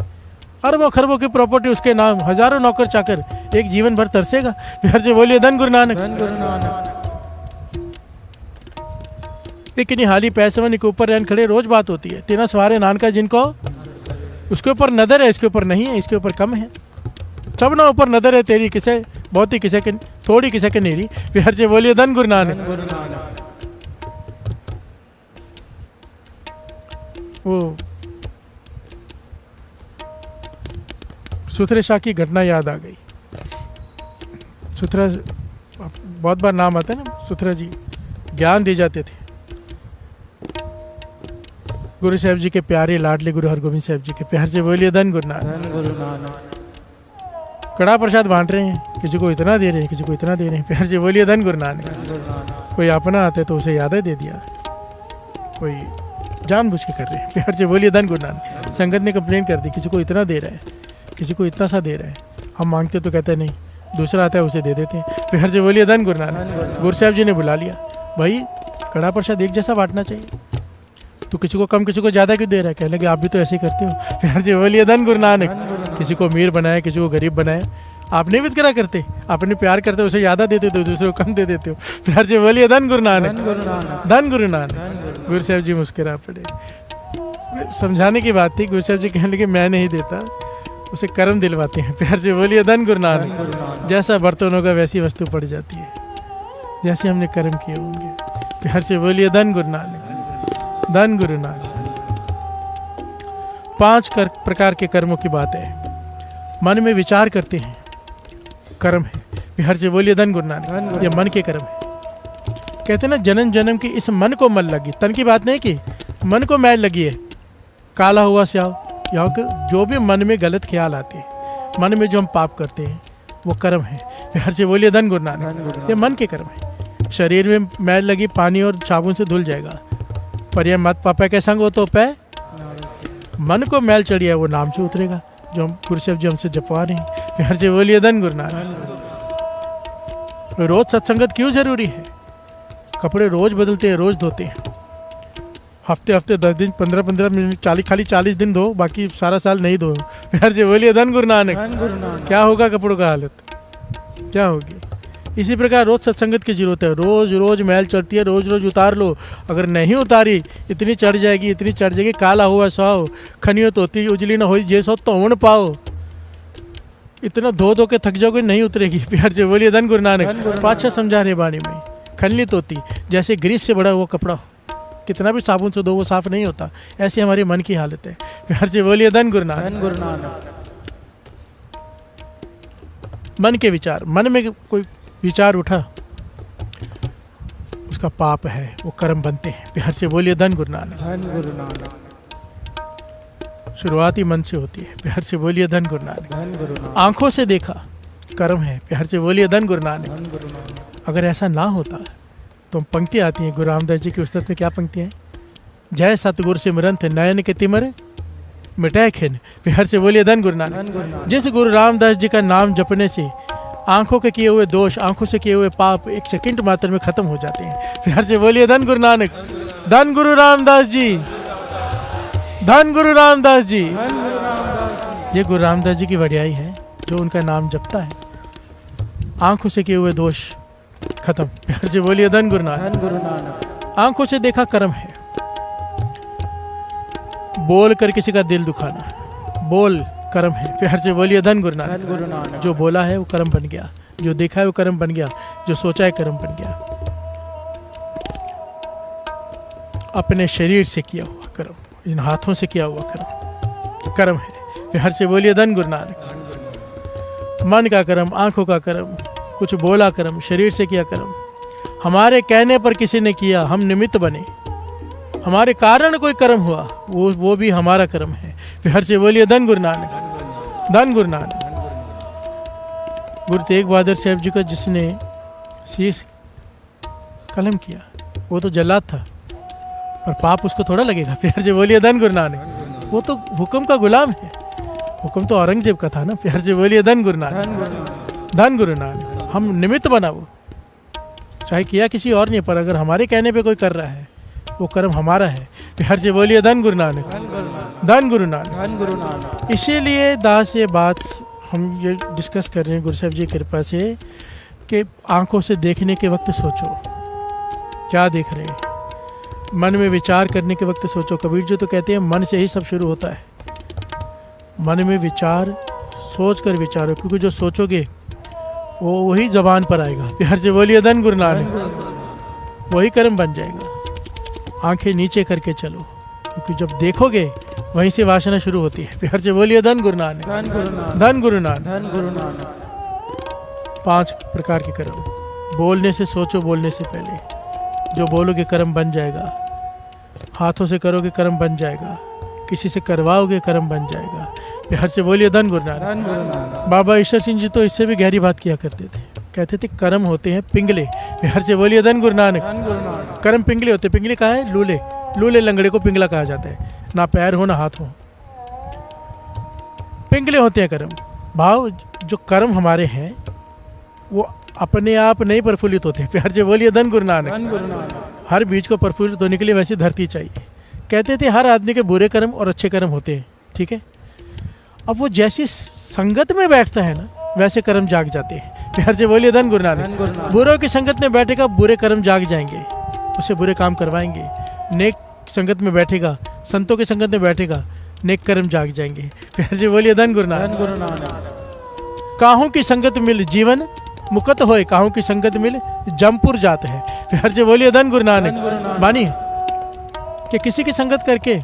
अरबों खरबों की प्रॉपर्टी उसके नाम, हजारों नौकर चाकर, एक जीवन भर तरसेगा। प्यार से बोलिए धन गुरु नानक। धन गुरु नानक। एक निहाली पैसवन के ऊपर रहन खड़े रोज बात होती है। तेना सवारे नान का जिनको उसके ऊपर नजर है, इसके ऊपर नहीं है, इसके ऊपर कम है। सब ना ऊपर नजर है तेरी, किसे बहुत ही किसे के थोड़ी किसे के नेरी। प्यार से बोलिए धन गुरु नानक। धन गुरु नानक। वो सुथरे शाह की घटना याद आ गई। सुथरा बहुत बार नाम आता है ना, सुथरा जी ज्ञान दे जाते थे। गुरु साहब जी के प्यारे लाडले गुरु हरगोविंद साहब जी के। प्यार से बोलिए धन गुरु नानक। धन गुरु नानक। कड़ा प्रसाद बांट रहे हैं, किसी को इतना दे रहे हैं, किसी को इतना दे रहे हैं। प्यार से बोलिए धन गुरु नानक। धन गुरु नानक। कोई अपना आते तो उसे याद दे दिया, कोई जानबूझ के कर रहे हैं। प्यार से बोलिए धन गुरु नानक। संगत ने कंप्लेन कर दी, किसी को इतना दे रहा है, किसी को इतना सा दे रहा है। हम मांगते तो कहते नहीं, दूसरा आता है उसे दे देते हैं। प्यार से बोलिए धन गुरु नानक। गुरु साहब जी ने बुला लिया, भाई कड़ा प्रसाद एक जैसा बांटना चाहिए। तो किसी को कम किसी को ज़्यादा क्यों दे रहा है? कहने लगे आप भी तो ऐसे ही करते हो। प्यार से बोलिए धन गुरु नानक। किसी को अमीर बनाए, किसी को गरीब बनाए, आप नहीं वितकरा करते, अपने प्यार करते हो उसे ज़्यादा दे देते हो, दूसरे को कम दे देते हो। प्यार से बोलिए धन गुरु नानक, धन गुरु नानक। गुरु साहब जी मुस्कुरा पड़े। समझाने की बात थी। गुरु साहब जी कहने लगे मैं नहीं देता, उसे कर्म दिलवाते हैं। प्यार से बोलिए धन गुरु नानक। जैसा बर्तन होगा वैसी वस्तु पड़ जाती है, जैसे हमने कर्म किए होंगे। प्यार से बोलिए धन गुरु नानक, धन गुरु नानक। 5 प्रकार के कर्मों की बात है। मन में विचार करते हैं, कर्म है। प्यार से बोलिए धन गुरु नानक। ये मन के कर्म है। कहते हैं ना जन्म जन्म की इस मन को मल लगी। तन की बात नहीं कि मन को मैल लगी है, काला हुआ स्याह। यहाँ के जो भी मन में गलत ख्याल आते हैं, मन में जो हम पाप करते हैं, वो कर्म है। प्यार से बोलिए धन गुरु नानक। ये मन के कर्म है। शरीर में मैल लगी, पानी और साबुन से धुल जाएगा, पर यह मत पापा के संग हो तो पै। मन को मैल चढ़ी है, वो नाम से उतरेगा, जो हम गुरु साहब जी हमसे जपवा रहे हैं। प्यार से बोलिए धन गुरु नानक। रोज सत्संगत क्यों जरूरी है? कपड़े रोज बदलते हैं, रोज धोते हैं। हफ्ते हफ्ते 10 दिन, 15-15 मिनट, खाली 40 दिन धो, बाकी सारा साल नहीं धो। प्यार से बोलिए धन गुरु नानक। क्या होगा कपड़ों का हालत, क्या होगी? इसी प्रकार रोज सत्संगत की जरूरत है। रोज रोज मैल चढ़ती है, रोज रोज उतार लो। अगर नहीं उतारी, इतनी चढ़ जाएगी, इतनी चढ़ जाएगी, काला हुआ सौ खनियो तोती उजली ना हो, ये सो तो पाओ। इतना धो धो के थक जाओगे, नहीं उतरेगी। प्यार से बोलिए धन गुरु नानक। पातशाह समझा रहे वाणी में, खनली तोती जैसे ग्रीस से बड़ा हुआ कपड़ा, कितना भी साबुन से धो वो साफ नहीं होता। ऐसी हमारे मन की हालत है। प्यार से बोलिए धन गुरु नानक। मन के विचार, मन में कोई विचार उठा, उसका पाप है, वो कर्म बनते हैं। प्यार से बोलिए धन गुरु नानक। शुरुआत ही मन से होती है। प्यार से बोलिए धन गुरु नानक। आंखों से देखा कर्म है। प्यार से बोलिए धन गुरु नानक। अगर ऐसा ना होता तो पंक्ति आती है गुरु रामदास जी की उस्तत में। क्या पंक्ति है? जय सतगुरु सिमरंत नयन के तिमर मिटाए खिन। प्यार से बोलिए धन गुरु नानक। जिस गुरु रामदास जी का नाम जपने से आंखों के किए हुए दोष, आंखों से किए हुए पाप 1 सेकंड मात्र में खत्म हो जाते हैं। प्यार से बोलिए धन गुरु नानक। धन गुरु रामदास जी, धन गुरु रामदास जी। ये गुरु रामदास जी की वड्याई है, जो उनका नाम जपता है, आंखों से किए हुए दोष खत्म। प्यार से बोलिए धन गुरु नानक। आंखों से देखा कर्म है। बोल कर किसी का दिल दुखाना, बोल कर्म है। प्यार से बोलिए धन गुरु नानक। जो बोला है वो कर्म बन गया, जो देखा है वो कर्म बन गया, जो सोचा है कर्म बन गया। अपने शरीर से किया हुआ कर्म, इन हाथों से किया हुआ कर्म, कर्म है। प्यार से बोलिए धन गुरु नानक। मन का कर्म, आंखों का कर्म, कुछ बोला कर्म, शरीर से किया कर्म। हमारे कहने पर किसी ने किया, हम निमित्त बने, हमारे कारण कोई कर्म हुआ, वो भी हमारा कर्म है। प्यार से बोलिए धन गुरु नानक। धन गुरु नानक। गुरु तेग बहादुर साहब जी का जिसने शीश कलम किया, वो तो जल्लाद था, पर पाप उसको थोड़ा लगेगा। प्यार से बोलिए धन गुरु नानक। वो तो हुक्म का गुलाम है, हुक्म तो औरंगजेब का था ना। प्यार से बोलिए धन गुरु नानक। धन गुरु नानक। हम निमित्त बना, वो चाहे किया किसी और ने, पर अगर हमारे कहने पे कोई कर रहा है, वो कर्म हमारा है। प्यार से बोलिए धन गुरु नानक। धन गुरु नानक। इसीलिए दास ये बात हम ये डिस्कस कर रहे हैं गुरु साहब जी की कृपा से, कि आंखों से देखने के वक्त सोचो क्या देख रहे हैं। मन में विचार करने के वक्त सोचो। कबीर जी तो कहते हैं मन से ही सब शुरू होता है। मन में विचार, सोच कर विचारो, क्योंकि जो सोचोगे वो वही जबान पर आएगा। प्यार से बोलिए धन गुरु नानक। वही कर्म बन जाएगा। आंखें नीचे करके चलो, क्योंकि जब देखोगे वहीं से वासना शुरू होती है। प्यार से बोलिए धन गुरु नानक। धन गुरु नानक। 5 प्रकार के कर्म। बोलने से सोचो, बोलने से पहले। जो बोलोगे कर्म बन जाएगा। हाथों से करोगे कर्म बन जाएगा। किसी से करवाओगे कर्म बन जाएगा। प्यार से बोलिए धन गुरु नानक। बाबा ईश्वर सिंह जी तो इससे भी गहरी बात किया करते थे। कहते थे कर्म होते हैं पिंगले। प्यार से बोलिए धन गुरु नानक। कर्म पिंगले होते। पिंगले कहा है? लूले। लूले लंगड़े को पिंगला कहा जाता है। ना पैर हो ना हाथ हो, पिंगले होते हैं कर्म। भाव जो कर्म हमारे हैं वो अपने आप नहीं प्रफुल्लित होते। प्यार से बोलिए धन गुरु नानक। हर बीज को प्रफुल्लित होने के लिए वैसी धरती चाहिए। कहते थे हर आदमी के बुरे कर्म और अच्छे कर्म होते हैं, ठीक है। अब वो जैसी संगत में बैठता है ना, वैसे कर्म जाग जाते हैं। प्यार से बोलिए धन गुरु नानक। बुरों की संगत में बैठेगा, बुरे कर्म जाग जाएंगे, उसे बुरे काम करवाएंगे। नेक संगत में बैठेगा, संतों की संगत में बैठेगा, नेक कर्म जाग जाएंगे। प्यार से बोलिए धन गुरु नानक। काहों की संगत मिल जीवन मुकत होए, काहों की संगत मिल जमपुर जाते हैं। प्यार से बोलिए धन गुरु नानक। बानी कि किसी की संगत करके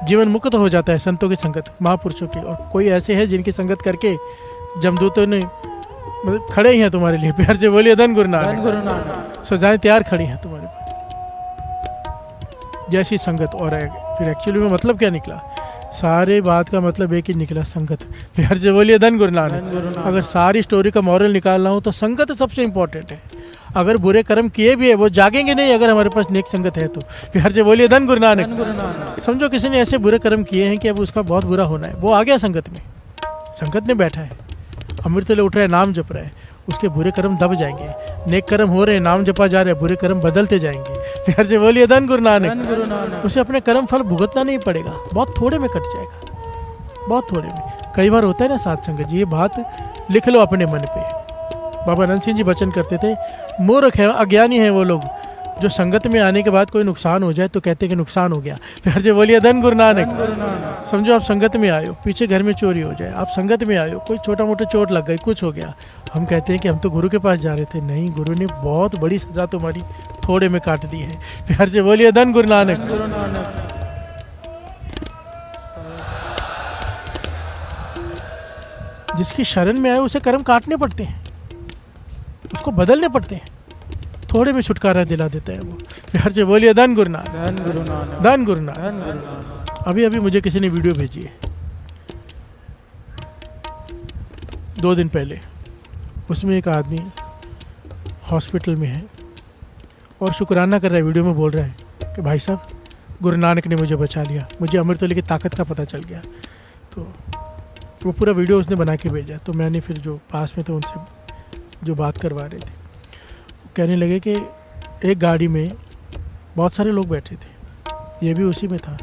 जीवन मुक्त हो जाता है, संतों की संगत, महापुरुषों की। और कोई ऐसे हैं जिनकी संगत करके जमदूतों ने मतलब खड़े ही हैं तुम्हारे लिए। प्यार से बोलिए धन गुरु नानक। सजाएं तैयार खड़ी हैं तुम्हारे पास, जैसी संगत। और फिर एक्चुअली में मतलब क्या निकला? सारे बात का मतलब एक ही निकला, संगत। प्यार से बोलिए धन गुरु नानक। अगर सारी स्टोरी का मॉरल निकालना हो तो संगत सबसे इंपॉर्टेंट है। अगर बुरे कर्म किए भी है वो जागेंगे नहीं अगर हमारे पास नेक संगत है तो। प्यार से बोलिए धन गुरु नानक। समझो किसी ने ऐसे बुरे कर्म किए हैं कि अब उसका बहुत बुरा होना है, वो आ गया संगत में, संगत में बैठा है, अमृत ले उठ रहा है, नाम जप रहा है, उसके बुरे कर्म दब जाएंगे। नेक कर्म हो रहे हैं, नाम जपा जा रहे हैं, बुरे कर्म बदलते जाएंगे। प्यार से बोलिए धन गुरु नानक। उसे अपने कर्म फल भुगतना नहीं पड़ेगा, बहुत थोड़े में कट जाएगा, बहुत थोड़े में। कई बार होता है ना साथ संगत जी, ये बात लिख लो अपने मन पे। बाबा अनंत सिंह जी वचन करते थे, मूर्ख है, अज्ञानी है वो लोग जो संगत में आने के बाद कोई नुकसान हो जाए तो कहते हैं कि नुकसान हो गया। प्यार से बोलिए धन गुरु नानक। समझो आप संगत में आए हो, पीछे घर में चोरी हो जाए, आप संगत में आए हो, कोई छोटा मोटा चोट लग गई, कुछ हो गया, हम कहते हैं कि हम तो गुरु के पास जा रहे थे। नहीं, गुरु ने बहुत बड़ी सजा तुम्हारी थोड़े में काट दी है। प्यार से बोलिए धन गुरु नानक। जिसकी शरण में आए उसे कर्म काटने पड़ते हैं, उसको बदलने पड़ते हैं, थोड़े में छुटकारा दिला देता है वो। प्यार से बोलिए धन गुरु नानक। धन गुरु नानक। अभी अभी मुझे किसी ने वीडियो भेजी है 2 दिन पहले, उसमें एक आदमी हॉस्पिटल में है और शुक्राना कर रहा है, वीडियो में बोल रहा है कि भाई साहब गुरु नानक ने मुझे बचा लिया, मुझे अमृतवेले की ताकत का पता चल गया। तो वो पूरा वीडियो उसने बना के भेजा। तो मैंने फिर जो पास में थे उनसे जो बात करवा रहे थे, कहने लगे कि एक गाड़ी में बहुत सारे लोग बैठे थे, ये भी उसी में था।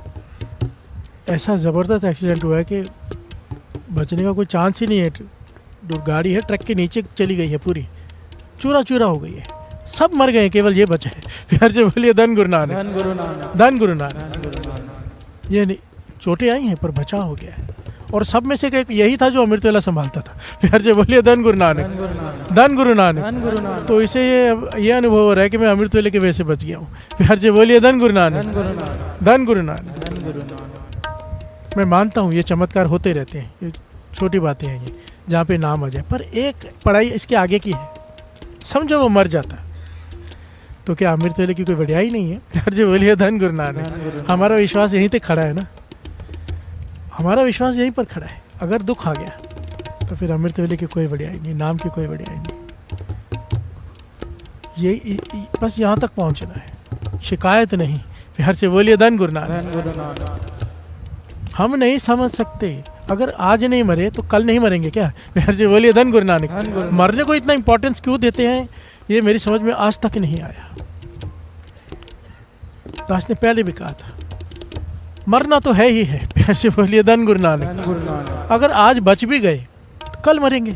ऐसा ज़बरदस्त एक्सीडेंट हुआ है कि बचने का कोई चांस ही नहीं है। जो गाड़ी है ट्रक के नीचे चली गई है, पूरी चूरा चूरा हो गई है, सब मर गए, केवल ये बचा है। प्यार से बोलिए धन गुरु नानक। धन गुरु नानक। ये नहीं, चोटें आई हैं पर बचाव हो गया है। और सब में से एक यही था जो अमृतवेला संभालता था। प्यार से बोलिए धन गुरु नानक। धन गुरु नानक। तो इसे ये अनुभव हो रहा है कि मैं अमृतवेले के वजह से बच गया हूँ। प्यार से बोलिए धन गुरु नानक। धन गुरु नानक। मैं मानता हूँ ये चमत्कार होते रहते हैं, ये छोटी बातें हैं ये, जहाँ पे नाम आ जाए। पर एक पढ़ाई इसके आगे की है, समझो वो मर जाता तो क्या अमृतवेले की कोई बढ़ियाई नहीं है? प्यार से बोलिए धन गुरु नानक। हमारा विश्वास यहीं तक खड़ा है ना, हमारा विश्वास यहीं पर खड़ा है। अगर दुख आ गया तो फिर अमृतवेले की कोई बढ़ियाई नहीं, नाम की कोई बढ़ियाई नहीं। ये बस यहाँ तक पहुँचना है, शिकायत नहीं। प्यार से बोलिए धन गुरु नानक। हम नहीं समझ सकते, अगर आज नहीं मरे तो कल नहीं मरेंगे क्या? प्यार से बोलिए धन गुरु नानक। मरने को इतना इंपॉर्टेंस क्यों देते हैं ये मेरी समझ में आज तक नहीं आया। दास ने पहले भी कहा था, मरना तो है ही है। प्यार से बोलिए धन गुरु नानक। अगर आज बच भी गए तो कल मरेंगे,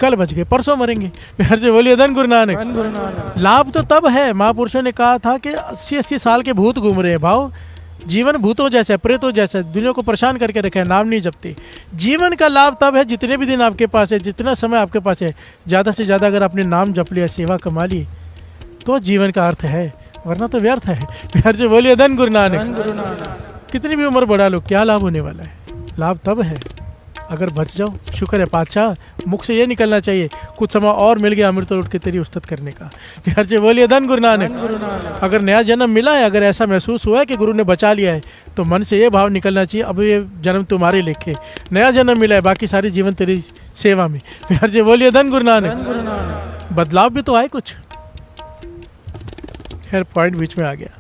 कल बच गए परसों मरेंगे। प्यार से बोलिए धन गुरु नानक। लाभ तो तब है, महापुरुषों ने कहा था कि 80-80 साल के भूत घूम रहे हैं। भाव जीवन भूतों जैसा है, प्रेतों जैसा, दुनिया को परेशान करके रखे हैं, नाम नहीं जपते। जीवन का लाभ तब है जितने भी दिन आपके पास है, जितना समय आपके पास है, ज़्यादा से ज़्यादा अगर आपने नाम जप लिया, सेवा कमा ली तो जीवन का अर्थ है, वरना तो व्यर्थ है। प्यार से बोलिए धन गुरु नानक। कितनी भी उम्र बढ़ा लो, क्या लाभ होने वाला है? लाभ तब है अगर बच जाओ। शुक्र है पातशाह, मुख से ये निकलना चाहिए, कुछ समय और मिल गया अमृत उठ के तेरी उस्तत करने का। प्यार से बोलिए धन गुरु नानक। अगर नया जन्म मिला है, अगर ऐसा महसूस हुआ है कि गुरु ने बचा लिया है, तो मन से ये भाव निकलना चाहिए, अब ये जन्म तुम्हारे लेखे, नया जन्म मिला है, बाकी सारी जीवन तेरी सेवा में। प्यार से बोलिए धन गुरु नानक। बदलाव भी तो आए कुछ। खैर पॉइंट बीच में आ गया।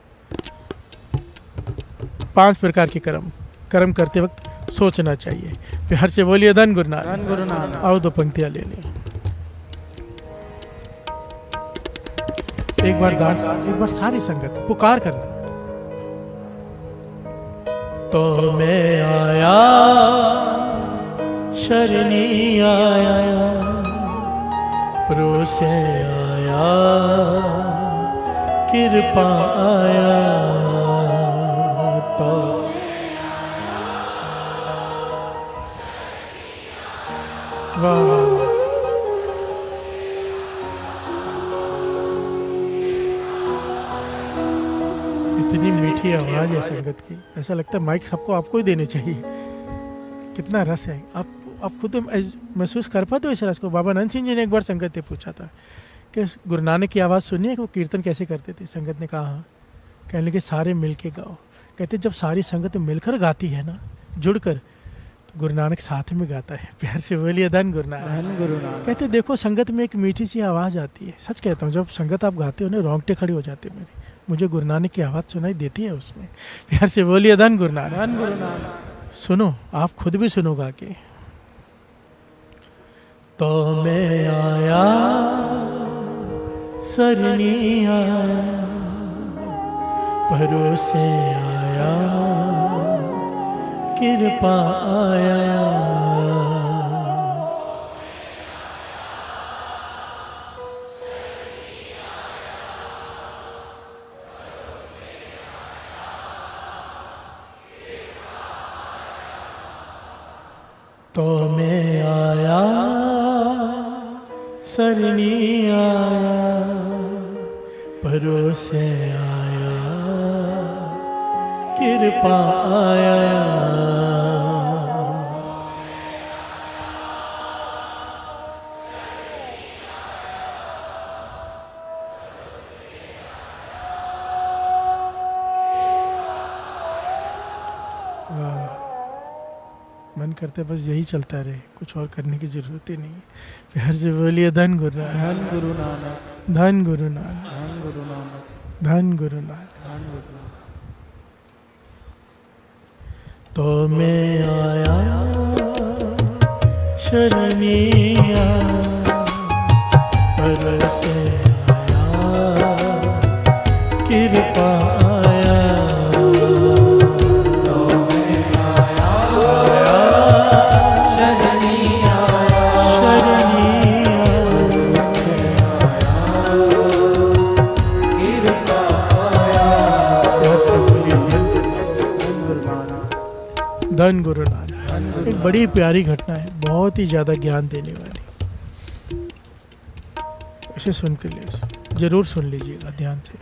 5 प्रकार के कर्म करते वक्त सोचना चाहिए। प्यार से बोलिए धन गुरु नानक। आओ 2 पंक्तियां ले लें। एक बार दास, एक बार सारी संगत पुकार करना, तो मैं आया शरणी आया, परोसे आया कृपा आया। तो वाह वाह, इतनी मीठी आवाज है संगत की, ऐसा लगता है माइक सबको आपको ही देने चाहिए। कितना रस है, आप खुद महसूस कर पाते हो इस रस को। बाबा नंद सिंह जी ने एक बार संगत से पूछा था कि गुरु नानक की आवाज़ सुनिए कि वो कीर्तन कैसे करते थे। संगत ने कहा हाँ। कहने लगे सारे मिल के गाओ। कहते जब सारी संगत मिलकर गाती है ना, जुड़कर, तो गुरु नानक साथ में गाता है। प्यार से बोलिए धन गुरु नानक। धन गुरु नानक। कहते देखो संगत में एक मीठी सी आवाज़ आती है। सच कहता हूँ, जब संगत आप गाते हो ना, रोंगटे खड़े हो जाते हैं मेरे। मुझे गुरु नानक की आवाज़ सुनाई देती है उसमें। प्यार से बोलिए धन गुरु नानक। धन गुरु नानक। सुनो, आप खुद भी सुनो गा के। तो मैं आया सरनी आया, भरोसे आया कृपा आया। तो मैं आया सरनी आया, भरोसे आया कृपा आया। मन करते बस यही चलता रहे, कुछ और करने की जरूरत ही नहीं है। प्यार से बोलिए धन गुरु नानक। धन गुरु नानक। धन गुरु नानक। धन गुरु नानक। धन गुरु नानक। धन गुरु नानक। तो मैं आया शरणी आया, परसे आया कृपा आया। धन गुरु नानक। एक बड़ी प्यारी घटना है, बहुत ही ज़्यादा ज्ञान देने वाली। इसे सुन के लिए जरूर सुन लीजिएगा ध्यान से।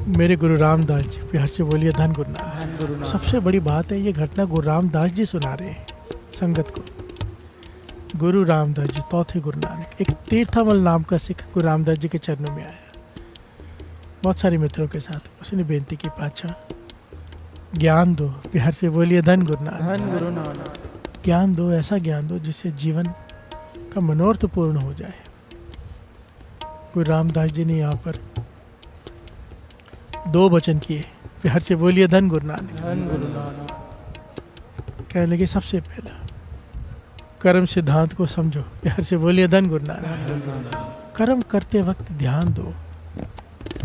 मेरे गुरु रामदास जी, प्यार से बोलिए धन गुरु नानक। सबसे बड़ी बात है, ये घटना गुरु रामदास जी सुना रहे हैं संगत को। गुरु रामदास जी, चौथे गुरु नानक। एक तीर्थमल नाम का सिख गुरु रामदास जी के चरणों में आया, बहुत सारे मित्रों के साथ। उसने बेनती की, पातशाह ज्ञान दो। प्यार से बोलिए धन गुरु नानक। धन गुरु नानक। ज्ञान दो, ऐसा ज्ञान दो जिससे जीवन का मनोरथ पूर्ण हो जाए। गुरु रामदास जी ने यहाँ पर 2 वचन किए। प्यार से बोलिए धन गुरु नानक। धन गुरु नानक। कहने लगे सबसे पहला कर्म सिद्धांत को समझो। प्यार से बोलिए धन गुरु नानक। कर्म करते वक्त ध्यान दो,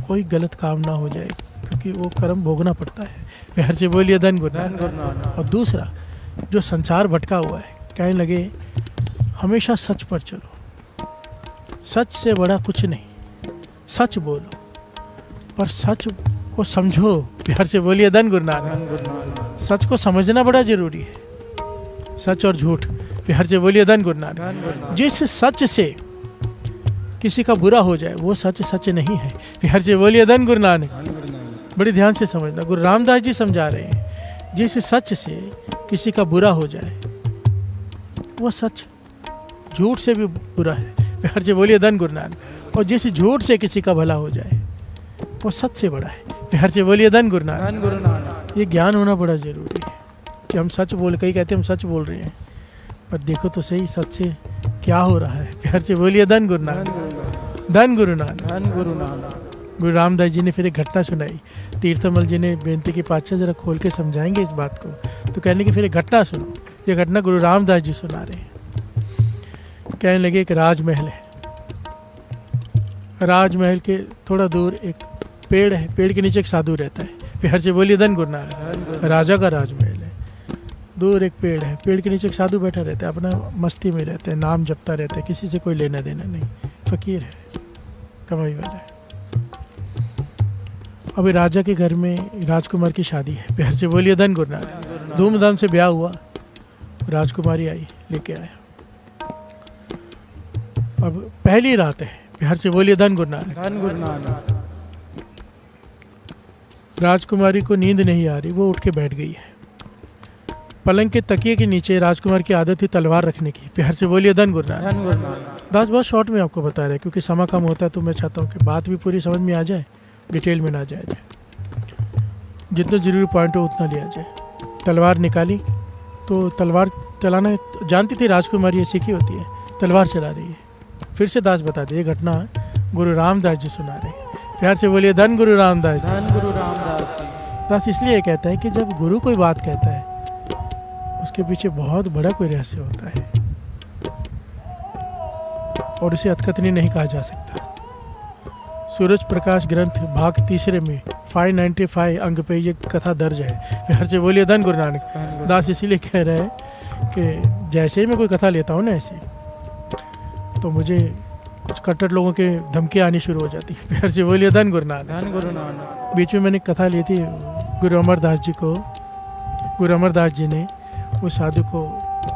कोई गलत काम ना हो जाए, क्योंकि वो कर्म भोगना पड़ता है। प्यार से बोलिए धन गुरु नानक। और दूसरा, जो संसार भटका हुआ है, कहने लगे हमेशा सच पर चलो, सच से बड़ा कुछ नहीं, सच बोलो पर सच को समझो। प्यार से बोलिए धन गुरु नानक। सच को समझना बड़ा जरूरी है, सच और झूठ। प्यार से बोलिए धन गुरु नानक। जिस सच से किसी का बुरा हो जाए वो सच सच नहीं है। प्यार से बोलिए धन गुरु नानक। बड़ी ध्यान से समझना, गुरु रामदास जी समझा रहे हैं, जिस सच से किसी का बुरा हो जाए वो सच झूठ से भी बुरा है। प्यार से बोलिए धन गुरु नानक। और जिस झूठ से किसी का भला हो जाए वो सच से बड़ा है। प्यार से बोलिए धन गुरु नानक। ये ज्ञान होना बड़ा जरूरी है कि हम सच बोल, कई कहते हैं हम सच बोल रहे हैं, पर देखो तो सही सच से क्या हो रहा है। प्यार से बोलिए धन गुरु नानक। धन गुरु नानक। धन गुरु नानक। गुरु रामदास जी ने फिर एक घटना सुनाई। तीर्थमल जी ने बेनती की, पातशाह जरा खोल के समझाएंगे इस बात को। तो कहने की फिर एक घटना सुनो। ये घटना गुरु रामदास जी सुना रहे हैं। कहने लगे एक राजमहल है, राजमहल के थोड़ा दूर एक पेड़ है, पेड़ के नीचे एक साधु रहता है, प्यार से बोलिए धन गुरु नानक। राजा का राजमहल है, दूर एक पेड़ है, पेड़ के नीचे एक साधु बैठा रहता है, अपना मस्ती में रहता है, नाम जपता रहता है, किसी से कोई लेना देना नहीं, फकीर है, कमाई वाला है। अभी राजा के घर में राजकुमार की शादी है, प्यार से बोलिए धन गुरु नानक। धूमधाम से ब्याह हुआ, राजकुमारी आई, लेके आया। अब पहली रात है, प्यार से बोलिए धन गुरु नानक। धन गुरु नानक। राजकुमारी को नींद नहीं आ रही, वो उठ के बैठ गई है। पलंग के तकिए के नीचे राजकुमार की आदत थी तलवार रखने की, प्यार से बोलिए धन गुरु नानक। धन गुरु नानक। दास बहुत शॉर्ट में आपको बता रहे हैं, क्योंकि समय कम होता है, तो मैं चाहता हूँ कि बात भी पूरी समझ में आ जाए, डिटेल में ना जाए जाए, जितना जरूरी पॉइंट हो उतना लिया जाए। तलवार निकाली तो तलवार चलाना जानती थी राजकुमारी, ये सीखी होती है, तलवार चला रही है। फिर से दास बता दिए, घटना गुरु रामदास जी सुना रहे हैं, प्यार से बोलिए धन गुरु रामदास जी। धन गुरु रामदास जी। दास इसलिए कहता है कि जब गुरु कोई बात कहता है उसके पीछे बहुत बड़ा कोई रहस्य होता है, और उसे अतकथनी नहीं कहा जा सकता। सूरज प्रकाश ग्रंथ भाग 3 में 595 अंक पे ये कथा दर्ज है, प्यार से बोलिए धन गुरु नानक। दास इसीलिए कह रहे हैं कि जैसे ही मैं कोई कथा लेता हूँ ना ऐसी, तो मुझे कुछ कट्टर लोगों के धमकी आनी शुरू हो जाती है, प्यार से बोलिए धन गुरु नानक। धन गुरु नानक। बीच में मैंने कथा ली थी गुरु अमरदास जी को, गुरु अमरदास जी ने उस साधु को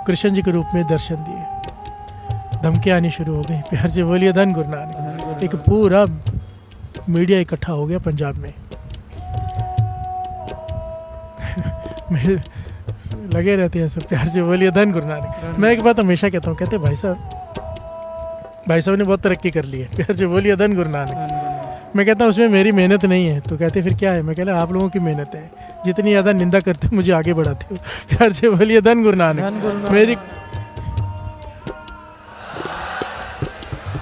कृष्ण जी के रूप में दर्शन दिए, धमकी आनी शुरू हो गई, प्यार से बोलिए धन गुरु नानक। एक पूरा मीडिया इकट्ठा हो गया पंजाब में मेरे लगे रहते हैं सब, प्यार से बोलिए धन गुरु नानक। मैं एक बात हमेशा कहता हूँ, कहते भाई साहब ने बहुत तरक्की कर ली है, प्यार से बोलिए धन गुरु नानक। मैं कहता हूँ उसमें मेरी मेहनत नहीं है, तो कहते फिर क्या है? मैं कहता आप लोगों की मेहनत है, जितनी ज़्यादा निंदा करते हो मुझे आगे बढ़ाते हो, प्यार से बोलिए धन गुरु नानक। मेरी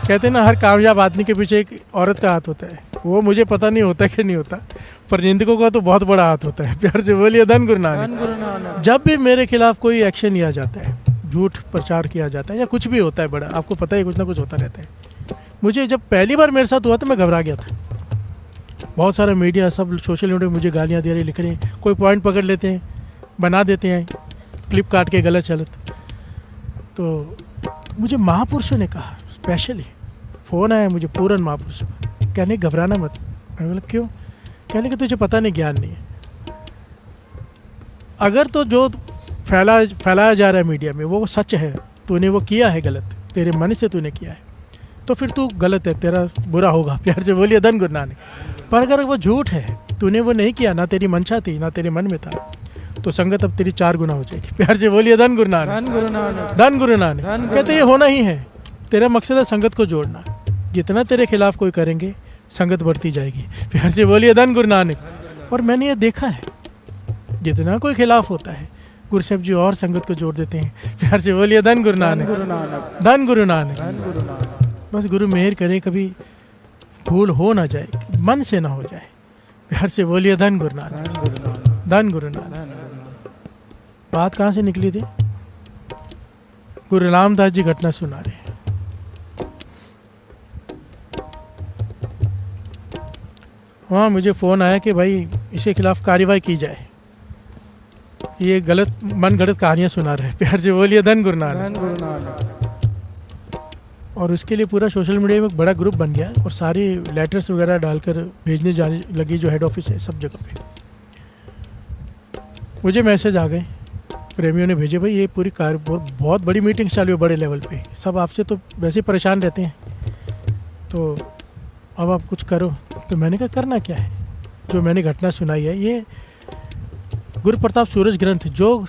कहते ना हर कामयाब आदमी के पीछे एक औरत का हाथ होता है, वो मुझे पता नहीं होता कि नहीं होता, पर निंदकों का तो बहुत बड़ा हाथ होता है, प्यार से बोलिए धन गुरु नानक। जब भी मेरे खिलाफ कोई एक्शन लिया जाता है, झूठ प्रचार किया जाता है या कुछ भी होता है बड़ा, आपको पता है कुछ ना कुछ होता रहता है। मुझे जब पहली बार मेरे साथ हुआ तो मैं घबरा गया था। बहुत सारा मीडिया सब सोशल मीडिया मुझे गालियाँ दे रहे, लिख रहे हैं, कोई पॉइंट पकड़ लेते हैं, बना देते हैं, क्लिप काट के गलत चलत। तो मुझे महापुरुषों ने कहा, स्पेशली फ़ोन आया मुझे पूरन महापुरुषों का, कहने घबराना मत। मैं बोला क्यों? कहने कि तुझे पता नहीं, ज्ञान नहीं है। अगर तो जो फैलाया जा रहा है मीडिया में वो सच है, तूने वो किया है गलत, तेरे मन से तूने किया है, तो फिर तू गलत है, तेरा बुरा होगा, प्यार से बोलिए धन गुरु नानक। पर अगर वो झूठ है, तूने वो नहीं किया, ना तेरी मंशा थी ना तेरे मन में था, तो संगत अब तेरी 4 गुना हो जाएगी, प्यार से बोलिए धन गुरु नानक। धन गुरु नानक। कहते ये होना ही है, तेरा मकसद है संगत को जोड़ना, जितना तेरे खिलाफ कोई करेंगे संगत बढ़ती जाएगी, प्यार से बोलिए धन गुरु नानक। और मैंने ये देखा है, जितना कोई खिलाफ होता है गुरु साहब जी और संगत को जोड़ देते हैं, प्यार से बोलिए धन गुरु नानक। धन गुरु नानक। बस गुरु मेहर करे कभी भूल हो ना जाए, मन से ना हो जाए, प्यार से बोलिए धन गुरु नानक। धन गुरु नानक। बात कहाँ से निकली थी? गुरु रामदास जी घटना सुना रहे हैं। वहाँ मुझे फ़ोन आया कि भाई इसके खिलाफ कार्रवाई की जाए, ये गलत मन गलत कहानियाँ सुना रहे, प्यार से बोलिए धन गुरु नानक। और उसके लिए पूरा सोशल मीडिया में एक बड़ा ग्रुप बन गया और सारी लेटर्स वगैरह डालकर भेजने जाने लगी, जो हेड ऑफिस है सब जगह पे। मुझे मैसेज आ गए, प्रेमियों ने भेजे, भाई ये पूरी बहुत बड़ी मीटिंग चालू है बड़े लेवल पे, सब आपसे तो वैसे ही परेशान रहते हैं, तो अब आप कुछ करो। तो मैंने कहा करना क्या है? जो मैंने घटना सुनाई है, ये गुरु प्रताप सूरज ग्रंथ जो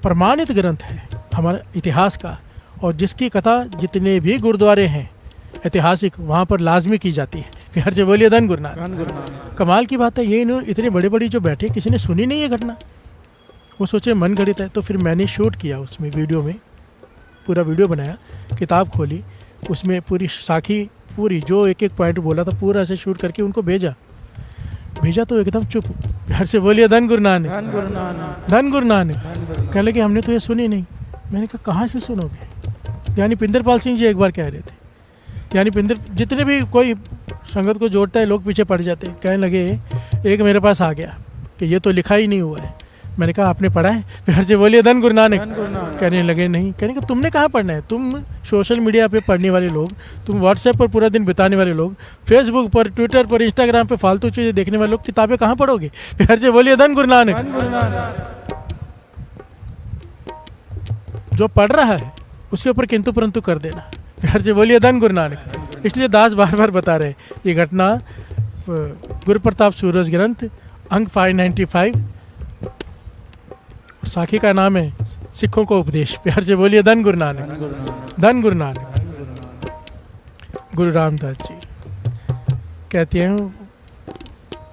प्रमाणित ग्रंथ है हमारे इतिहास का, और जिसकी कथा जितने भी गुरुद्वारे हैं ऐतिहासिक वहाँ पर लाजमी की जाती है, प्यार से बोलिए धन गुरु नानक। कमाल की बात है, ये इन्होंने इतने बड़े बड़ी जो बैठे किसी ने सुनी नहीं है घटना, वो सोचे मन गढ़ित है। तो फिर मैंने शूट किया, उसमें वीडियो में पूरा वीडियो बनाया, किताब खोली, उसमें पूरी साखी पूरी जो एक एक पॉइंट बोला था पूरा से शूट करके उनको भेजा तो एकदम चुप, प्यार से बोलिए धन गुरु नानक। धन गुरु नानक। कह लगे हमने तो ये सुनी नहीं। मैंने कहा कहाँ से सुनोगे? यानी पिंदरपाल सिंह जी एक बार कह रहे थे, यानी जितने भी कोई संगत को जोड़ता है, लोग पीछे पड़ जाते हैं। कहने लगे, एक मेरे पास आ गया कि ये तो लिखा ही नहीं हुआ है। मैंने कहा आपने पढ़ा है? प्यार से बोलिए धन गुरु नानक। कहने लगे नहीं। कहने कि तुमने कहाँ पढ़ना है? तुम सोशल मीडिया पे पढ़ने वाले लोग, तुम व्हाट्सएप पर पूरा दिन बिताने वाले लोग, फेसबुक पर, ट्विटर पर, इंस्टाग्राम पे फालतू चीज़ें देखने वाले लोग, किताबें कहाँ पढ़ोगे? प्यार से बोलिए धन गुरु नानक। जो पढ़ रहा है उसके ऊपर किंतु परंतु कर देना। प्यार से बोलिए धन गुरु नानक। इसलिए दास बार बार बता रहे ये घटना गुरु प्रताप सूरज ग्रंथ अंक 595 और साखी का नाम है सिखों को उपदेश। प्यार से बोलिए धन गुरु नानक। धन गुरु नानक। गुरु रामदास जी कहते हैं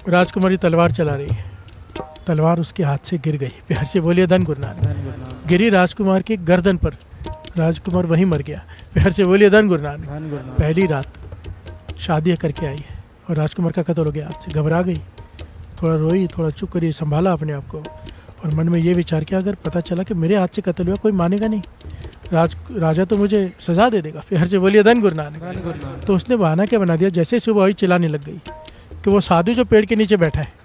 राजकुमारी तलवार चला रही है, तलवार उसके हाथ से गिर गई। प्यार से बोलिए धन गुरु नानक। गिरी राजकुमार की गर्दन पर, राजकुमार वहीं मर गया। प्यार से बोलिए धन गुरु नानक। पहली रात शादी करके आई है और राजकुमार का कत्ल हो गया। हाथ से घबरा गई, थोड़ा रोई, थोड़ा चुप करी, संभाला अपने आप को और मन में ये विचार किया अगर पता चला कि मेरे हाथ से कत्ल हुआ कोई मानेगा नहीं, राजा तो मुझे सजा दे देगा। प्यार से बोलिए धन गुरु नानक। तो उसने बहाना क्या बना दिया, जैसे ही सुबह हुई चिल्लाने लग गई कि वो साधु जो पेड़ के नीचे बैठा है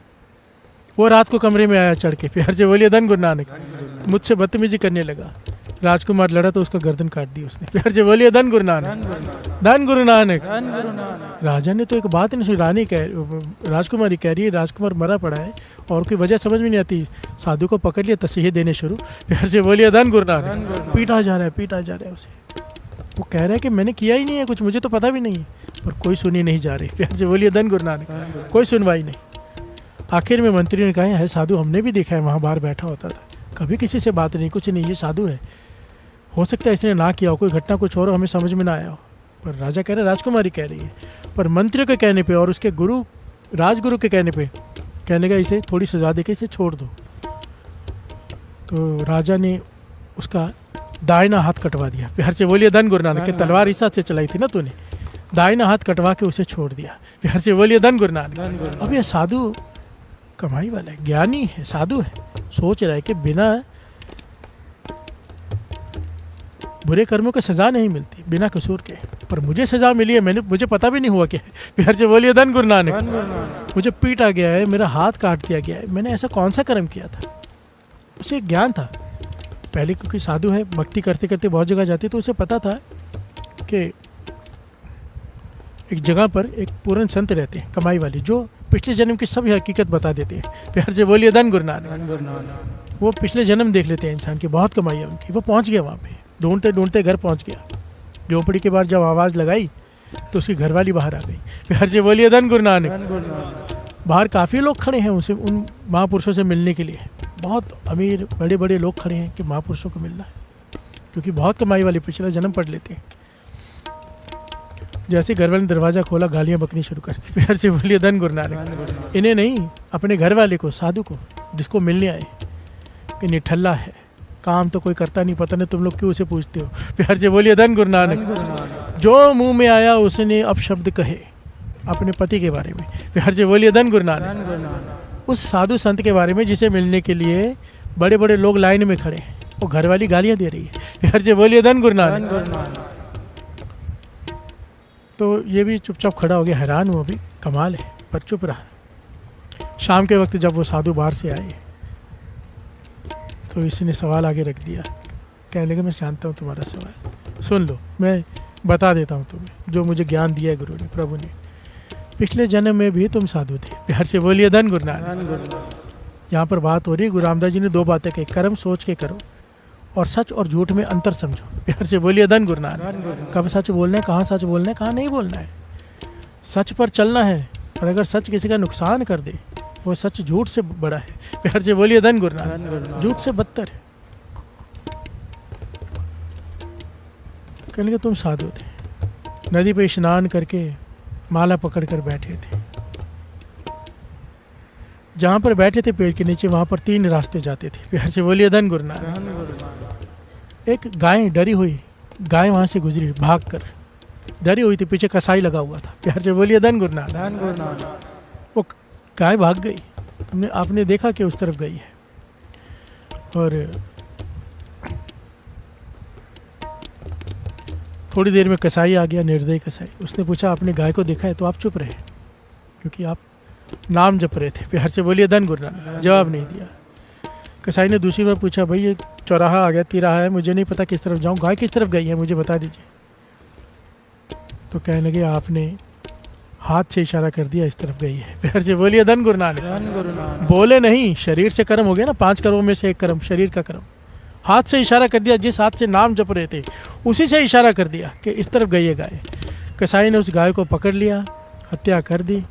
वो रात को कमरे में आया चढ़ के। प्यार से बोलिए धन गुरु नानक। मुझसे बदतमीजी करने लगा। राजकुमार लड़ा तो उसका गर्दन काट दी उसने। प्यार से बोलिए धन गुरु नानक। धन गुरु नानक। राजा ने तो एक बात नहीं सुनी। रानी राजकुमारी कह रही है राजकुमार मरा पड़ा है और कोई वजह समझ में नहीं आती। साधु को पकड़ लिया, तसीहे देने शुरू। प्यार से बोलिए धन गुरु नानक। पीटा जा रहा है, पीटा जा रहा है उसे। वो कह रहा है कि मैंने किया ही नहीं है कुछ, मुझे तो पता भी नहीं है, पर कोई सुनी नहीं जा रही। प्यार से बोलिए धन गुरु नानक। कोई सुनवाई नहीं। आखिर में मंत्री ने कहा है साधु, हमने भी देखा है वहाँ बाहर बैठा होता था, कभी किसी से बात नहीं, कुछ नहीं, ये साधु है, हो सकता है इसने ना किया हो, कोई घटना कुछ और हमें समझ में ना आया हो। पर राजा कह रहे, राजकुमारी कह रही है। पर मंत्री के कहने पे और उसके गुरु, राजगुरु के कहने पे कहने का इसे थोड़ी सजा देके इसे छोड़ दो। तो राजा ने उसका दाहिना हाथ कटवा दिया। प्यार से बोलिए धन गुरु नानक। की तलवार इस हाथ से चलाई थी ना तूने, दाहिना हाथ कटवा के उसे छोड़ दिया। प्यार से बोलिए धन गुरु नानक। अब यह साधु कमाई वाला है, ज्ञानी है, साधु है, सोच रहा है कि बिना बुरे कर्मों की सजा नहीं मिलती बिना कसूर के, पर मुझे सजा मिली है, मुझे पता भी नहीं हुआ क्या है। प्यार से बोलिए धन गुरु नानक। मुझे पीटा गया है, मेरा हाथ काट दिया गया है, मैंने ऐसा कौन सा कर्म किया था? उसे ज्ञान था पहले, क्योंकि साधु है, भक्ति करते करते बहुत जगह जाती, तो उसे पता था कि एक जगह पर एक पूर्ण संत रहते हैं कमाई वाले, जो पिछले जन्म की सभी हकीकत बता देते हैं। प्यार से बोलिए धन गुरु नानक। वो पिछले जन्म देख लेते हैं इंसान की, बहुत कमाई है उनकी। वो पहुंच गया वहाँ पे, ढूंढते ढूंढते घर पहुंच गया। झोपड़ी के बाद जब आवाज़ लगाई तो उसकी घरवाली बाहर आ गई। प्यार से बोलिए धन गुरु नानक। बाहर काफ़ी लोग खड़े हैं उसे, उन महापुरुषों से मिलने के लिए। बहुत अमीर बड़े बड़े लोग खड़े हैं कि महापुरुषों को मिलना है, क्योंकि बहुत कमाई वाले पिछला जन्म पढ़ लेते हैं। जैसे घरवाले ने दरवाज़ा खोला, गालियाँ बकनी शुरू कर दी। प्यार से बोलिए धन गुरु नानक। इन्हें नहीं, अपने घर वाले को, साधु को, जिसको मिलने आए, कि निठल्ला है, काम तो कोई करता नहीं, पता नहीं तुम लोग क्यों उसे पूछते हो। प्यार से बोलिए धन गुरु नानक। जो मुंह में आया उसने अपशब्द कहे अपने पति के बारे में। प्यार से बोलिए धन गुरु नानक। उस साधु संत के बारे में जिसे मिलने के लिए बड़े बड़े लोग लाइन में खड़े हैं, वो घरवाली गालियाँ दे रही है। प्यार से बोलिए धन गुरु नानक। तो ये भी चुपचाप खड़ा हो गया, हैरान हुआ, भी कमाल है, पर चुप रहा। शाम के वक्त जब वो साधु बाहर से आए तो इसने सवाल आगे रख दिया। कहने लगे मैं जानता हूँ तुम्हारा सवाल, सुन लो, मैं बता देता हूँ तुम्हें जो मुझे ज्ञान दिया है गुरु ने, प्रभु ने। पिछले जन्म में भी तुम साधु थे। प्यार से बोलिए धन गुरु नानक। यहाँ पर बात हो रही, गुरु रामदास जी ने दो बातें कही, कर्म सोच के करो और सच और झूठ में अंतर समझो। प्यार से बोलिए धन गुरु नानक। कब सच बोलना है, कहाँ सच बोलना है, कहाँ नहीं बोलना है। सच पर चलना है, और अगर सच किसी का नुकसान कर दे वो सच झूठ से बड़ा है। प्यार से बोलिए धन गुरु नानक। झूठ से बदतर है। कहने लगे तुम साधु थे, नदी पे स्नान करके माला पकड़ कर बैठे थे। जहाँ पर बैठे थे पेड़ के नीचे, वहाँ पर 3 रास्ते जाते थे। प्यार से बोलिए धन गुरु नानक। एक गाय डरी हुई, गाय वहाँ से गुजरी भाग कर, डरी हुई थी, पीछे कसाई लगा हुआ था। प्यार से बोलिए धन गुरु नानक। वो गाय भाग गई, आपने देखा कि उस तरफ गई है, और थोड़ी देर में कसाई आ गया, निर्दयी कसाई। उसने पूछा आपने गाय को देखा है? तो आप चुप रहे क्योंकि आप नाम जप रहे थे। प्यार से बोलिए धन गुरु नानक। जवाब नहीं दिया। कसाई ने दूसरी बार पूछा भाई ये चौराहा आ गया, तिराहा है, मुझे नहीं पता किस तरफ जाऊँ, गाय किस तरफ गई है मुझे बता दीजिए। तो कहने लगे आपने हाथ से इशारा कर दिया इस तरफ गई है। प्यार से बोलिए धन गुरु नानक। धन गुरु नानक। बोले नहीं, शरीर से कर्म हो गया ना, 5 कर्मों में से एक कर्म शरीर का कर्म। हाथ से इशारा कर दिया, जिस हाथ से नाम जप रहे थे उसी से इशारा कर दिया कि इस तरफ गई है गाय। कसाई ने उस गाय को पकड़ लिया, हत्या कर दी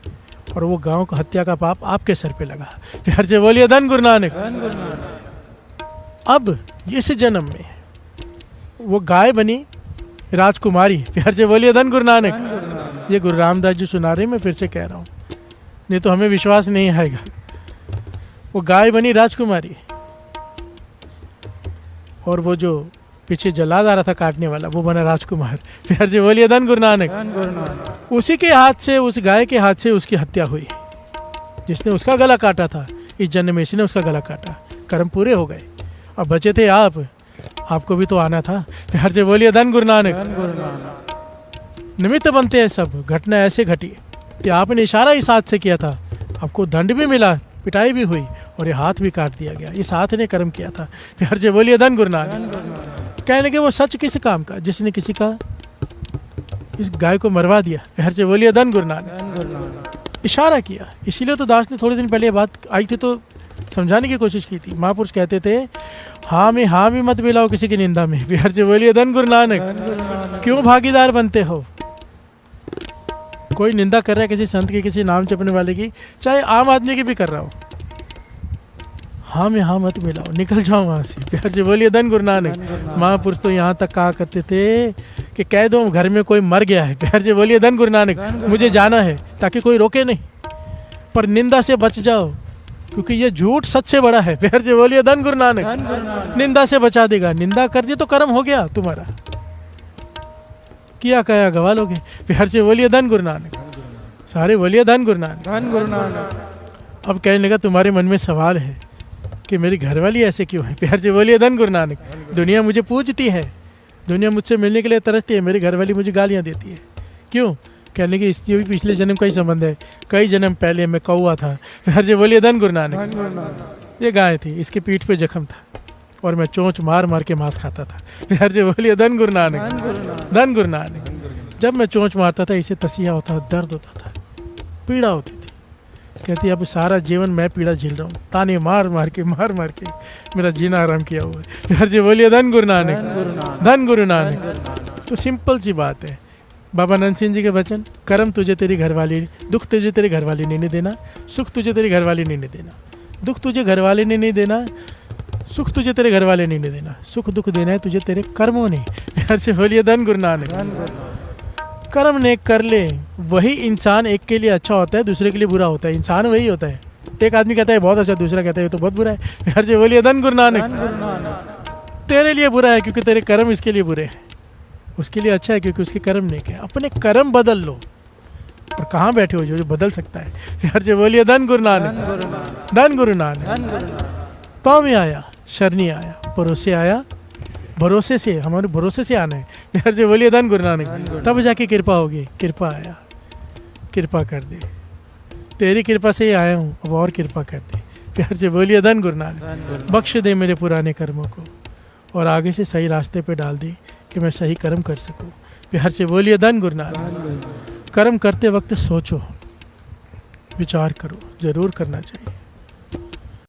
और वो गांव का हत्या का पाप आपके सर पे लगा। प्यार से बोलिए धन गुरु नानक। धन गुरु नानक। अब इस जन्म में वो गाय बनी राजकुमारी। प्यार से बोलिए धन गुरु नानक। धन गुरु नानक। ये गुरु रामदास जी सुना रहे, मैं फिर से कह रहा हूँ, नहीं तो हमें विश्वास नहीं आएगा। वो गाय बनी राजकुमारी और वो जो पीछे जल्लाद आ रहा था काटने वाला वो बना राजकुमार। प्यार से बोलिए धन गुरु नानक। धन गुरु नानक। उसी के हाथ से, उस गाय के हाथ से उसकी हत्या हुई। जिसने उसका गला काटा था इस जन्म में इसी ने उसका गला काटा। कर्म पूरे हो गए। अब बचे थे आप, आपको भी तो आना था। प्यार से बोलिए धन गुरु नानक। धन गुरु नानक। निमित्त बनते हैं सब, घटना ऐसे घटी कि आपने इशारा इस हाथ से किया था, आपको दंड भी मिला, पिटाई भी हुई और ये हाथ भी काट दिया गया। इस हाथ ने कर्म किया था। प्यार से बोलिए धन गुरु नानक। धन गुरु नानक। कहने लगे वो सच किस काम का जिसने किसी का इस गाय को मरवा दिया। प्यार से बोलिए धन गुरु नानक। धन गुरु नानक। इशारा किया। इसीलिए तो दास ने थोड़े दिन पहले ये बात आई थी तो समझाने की कोशिश की थी। महापुरुष कहते थे हाँ में मत मिलाओ किसी की निंदा में। प्यार से बोलिए धन गुरु नानक। धन गुरु नानक। क्यों भागीदार बनते हो? कोई निंदा कर रहा है किसी संत की, किसी नाम जपने वाले की, चाहे आम आदमी की भी कर रहा हो, हाँ में हाँ मत मिलाओ, निकल जाओ वहाँ से। प्यार से बोलिए धन गुरु नानक। महापुरुष तो यहाँ तक कहा करते थे कि कह दो घर में कोई मर गया है। प्यार से बोलिए धन गुरु नानक, मुझे जाना है, ताकि कोई रोके नहीं। पर निंदा से बच जाओ क्योंकि ये झूठ सच से बड़ा है। प्यार से बोलिए धन गुरु नानक। धन गुरु नानक। निंदा से बचा देगा। निंदा कर दी तो कर्म हो गया तुम्हारा, किया कया गवा लोगे। प्यार से बोलिए धन गुरु नानक। सारे बोलिए धन गुरु नानक। धन गुरु नानक। अब कहने लगा तुम्हारे मन में सवाल है कि मेरी घरवाली ऐसे क्यों है। प्यार से बोलिए धन गुरु नानक। दुनिया मुझे पूजती है, दुनिया मुझसे मिलने के लिए तरसती है, मेरी घरवाली मुझे गालियाँ देती है। क्यों? कहने की इसलिए भी पिछले जन्म का ही संबंध है। कई जन्म पहले मैं कौआ था। प्यार से बोलिए धन गुरु नानक। धन गुरु नानक। ये गाय थी, इसकी पीठ पे जख्म था और मैं चोंच मार मार के मांस खाता था। प्यार से बोलिए धन गुरु नानक। धन गुरु नानक। धन गुरु नानक। जब मैं चोंच मारता था इसे तसिया होता, दर्द होता था, पीड़ा होती थी। कहती अब सारा जीवन मैं पीड़ा झेल रहा हूँ, ताने मार मार के मेरा जीना आराम किया हुआ है। प्यार से बोलिए धन गुरु नानक। धन गुरु नानक। धन गुरु नानक। तो सिंपल सी बात है, बाबा नंद सिंह जी के वचन, कर्म तुझे तेरी घरवाली, दुख तुझे तेरी घरवाली ने नहीं देना, सुख तुझे तेरी घरवाली ने नहीं देना। दुख तुझे घरवाले ने नहीं देना, सुख तुझे तेरे घरवाले ने नहीं देना, सुख दुख देना है तुझे तेरे कर्मों ने। प्यार से बोलिए धन गुरु नानक। धन गुरु नानक। कर्म नेक कर ले, वही इंसान एक के लिए अच्छा होता है, दूसरे के लिए बुरा होता है। इंसान वही होता है। एक आदमी कहता है बहुत अच्छा, दूसरा कहता है ये तो बहुत बुरा है। प्यार से बोलिए धन गुरु नानक। धन गुरु नानक। तेरे लिए बुरा है क्योंकि तेरे कर्म इसके लिए बुरे हैं, उसके लिए अच्छा है क्योंकि उसके कर्म नेक है। अपने कर्म बदल लो। और कहाँ बैठे हो जो बदल सकता है। प्यार से बोलिए धन गुरु नानक। धन गुरु नानक। धन गुरु नानक। धन गुरु नानक। पाँव में आया, शरणी आया, परोसे आया, भरोसे से, हमारे भरोसे से आना है। प्यार से बोलिए धन गुरु नानक। तब जाके कृपा होगी। कृपा आया, कृपा कर दे, तेरी कृपा से ही आया हूँ, अब और कृपा कर दे। प्यार से बोलिए धन गुरु नानक। धन गुरु नानक। बख्श दे मेरे पुराने कर्मों को और आगे से सही रास्ते पे डाल दे कि मैं सही कर्म कर सकूं। प्यार से बोलिए धन गुरु नानक। धन गुरु नानक। कर्म करते वक्त सोचो, विचार करो, जरूर करना चाहिए।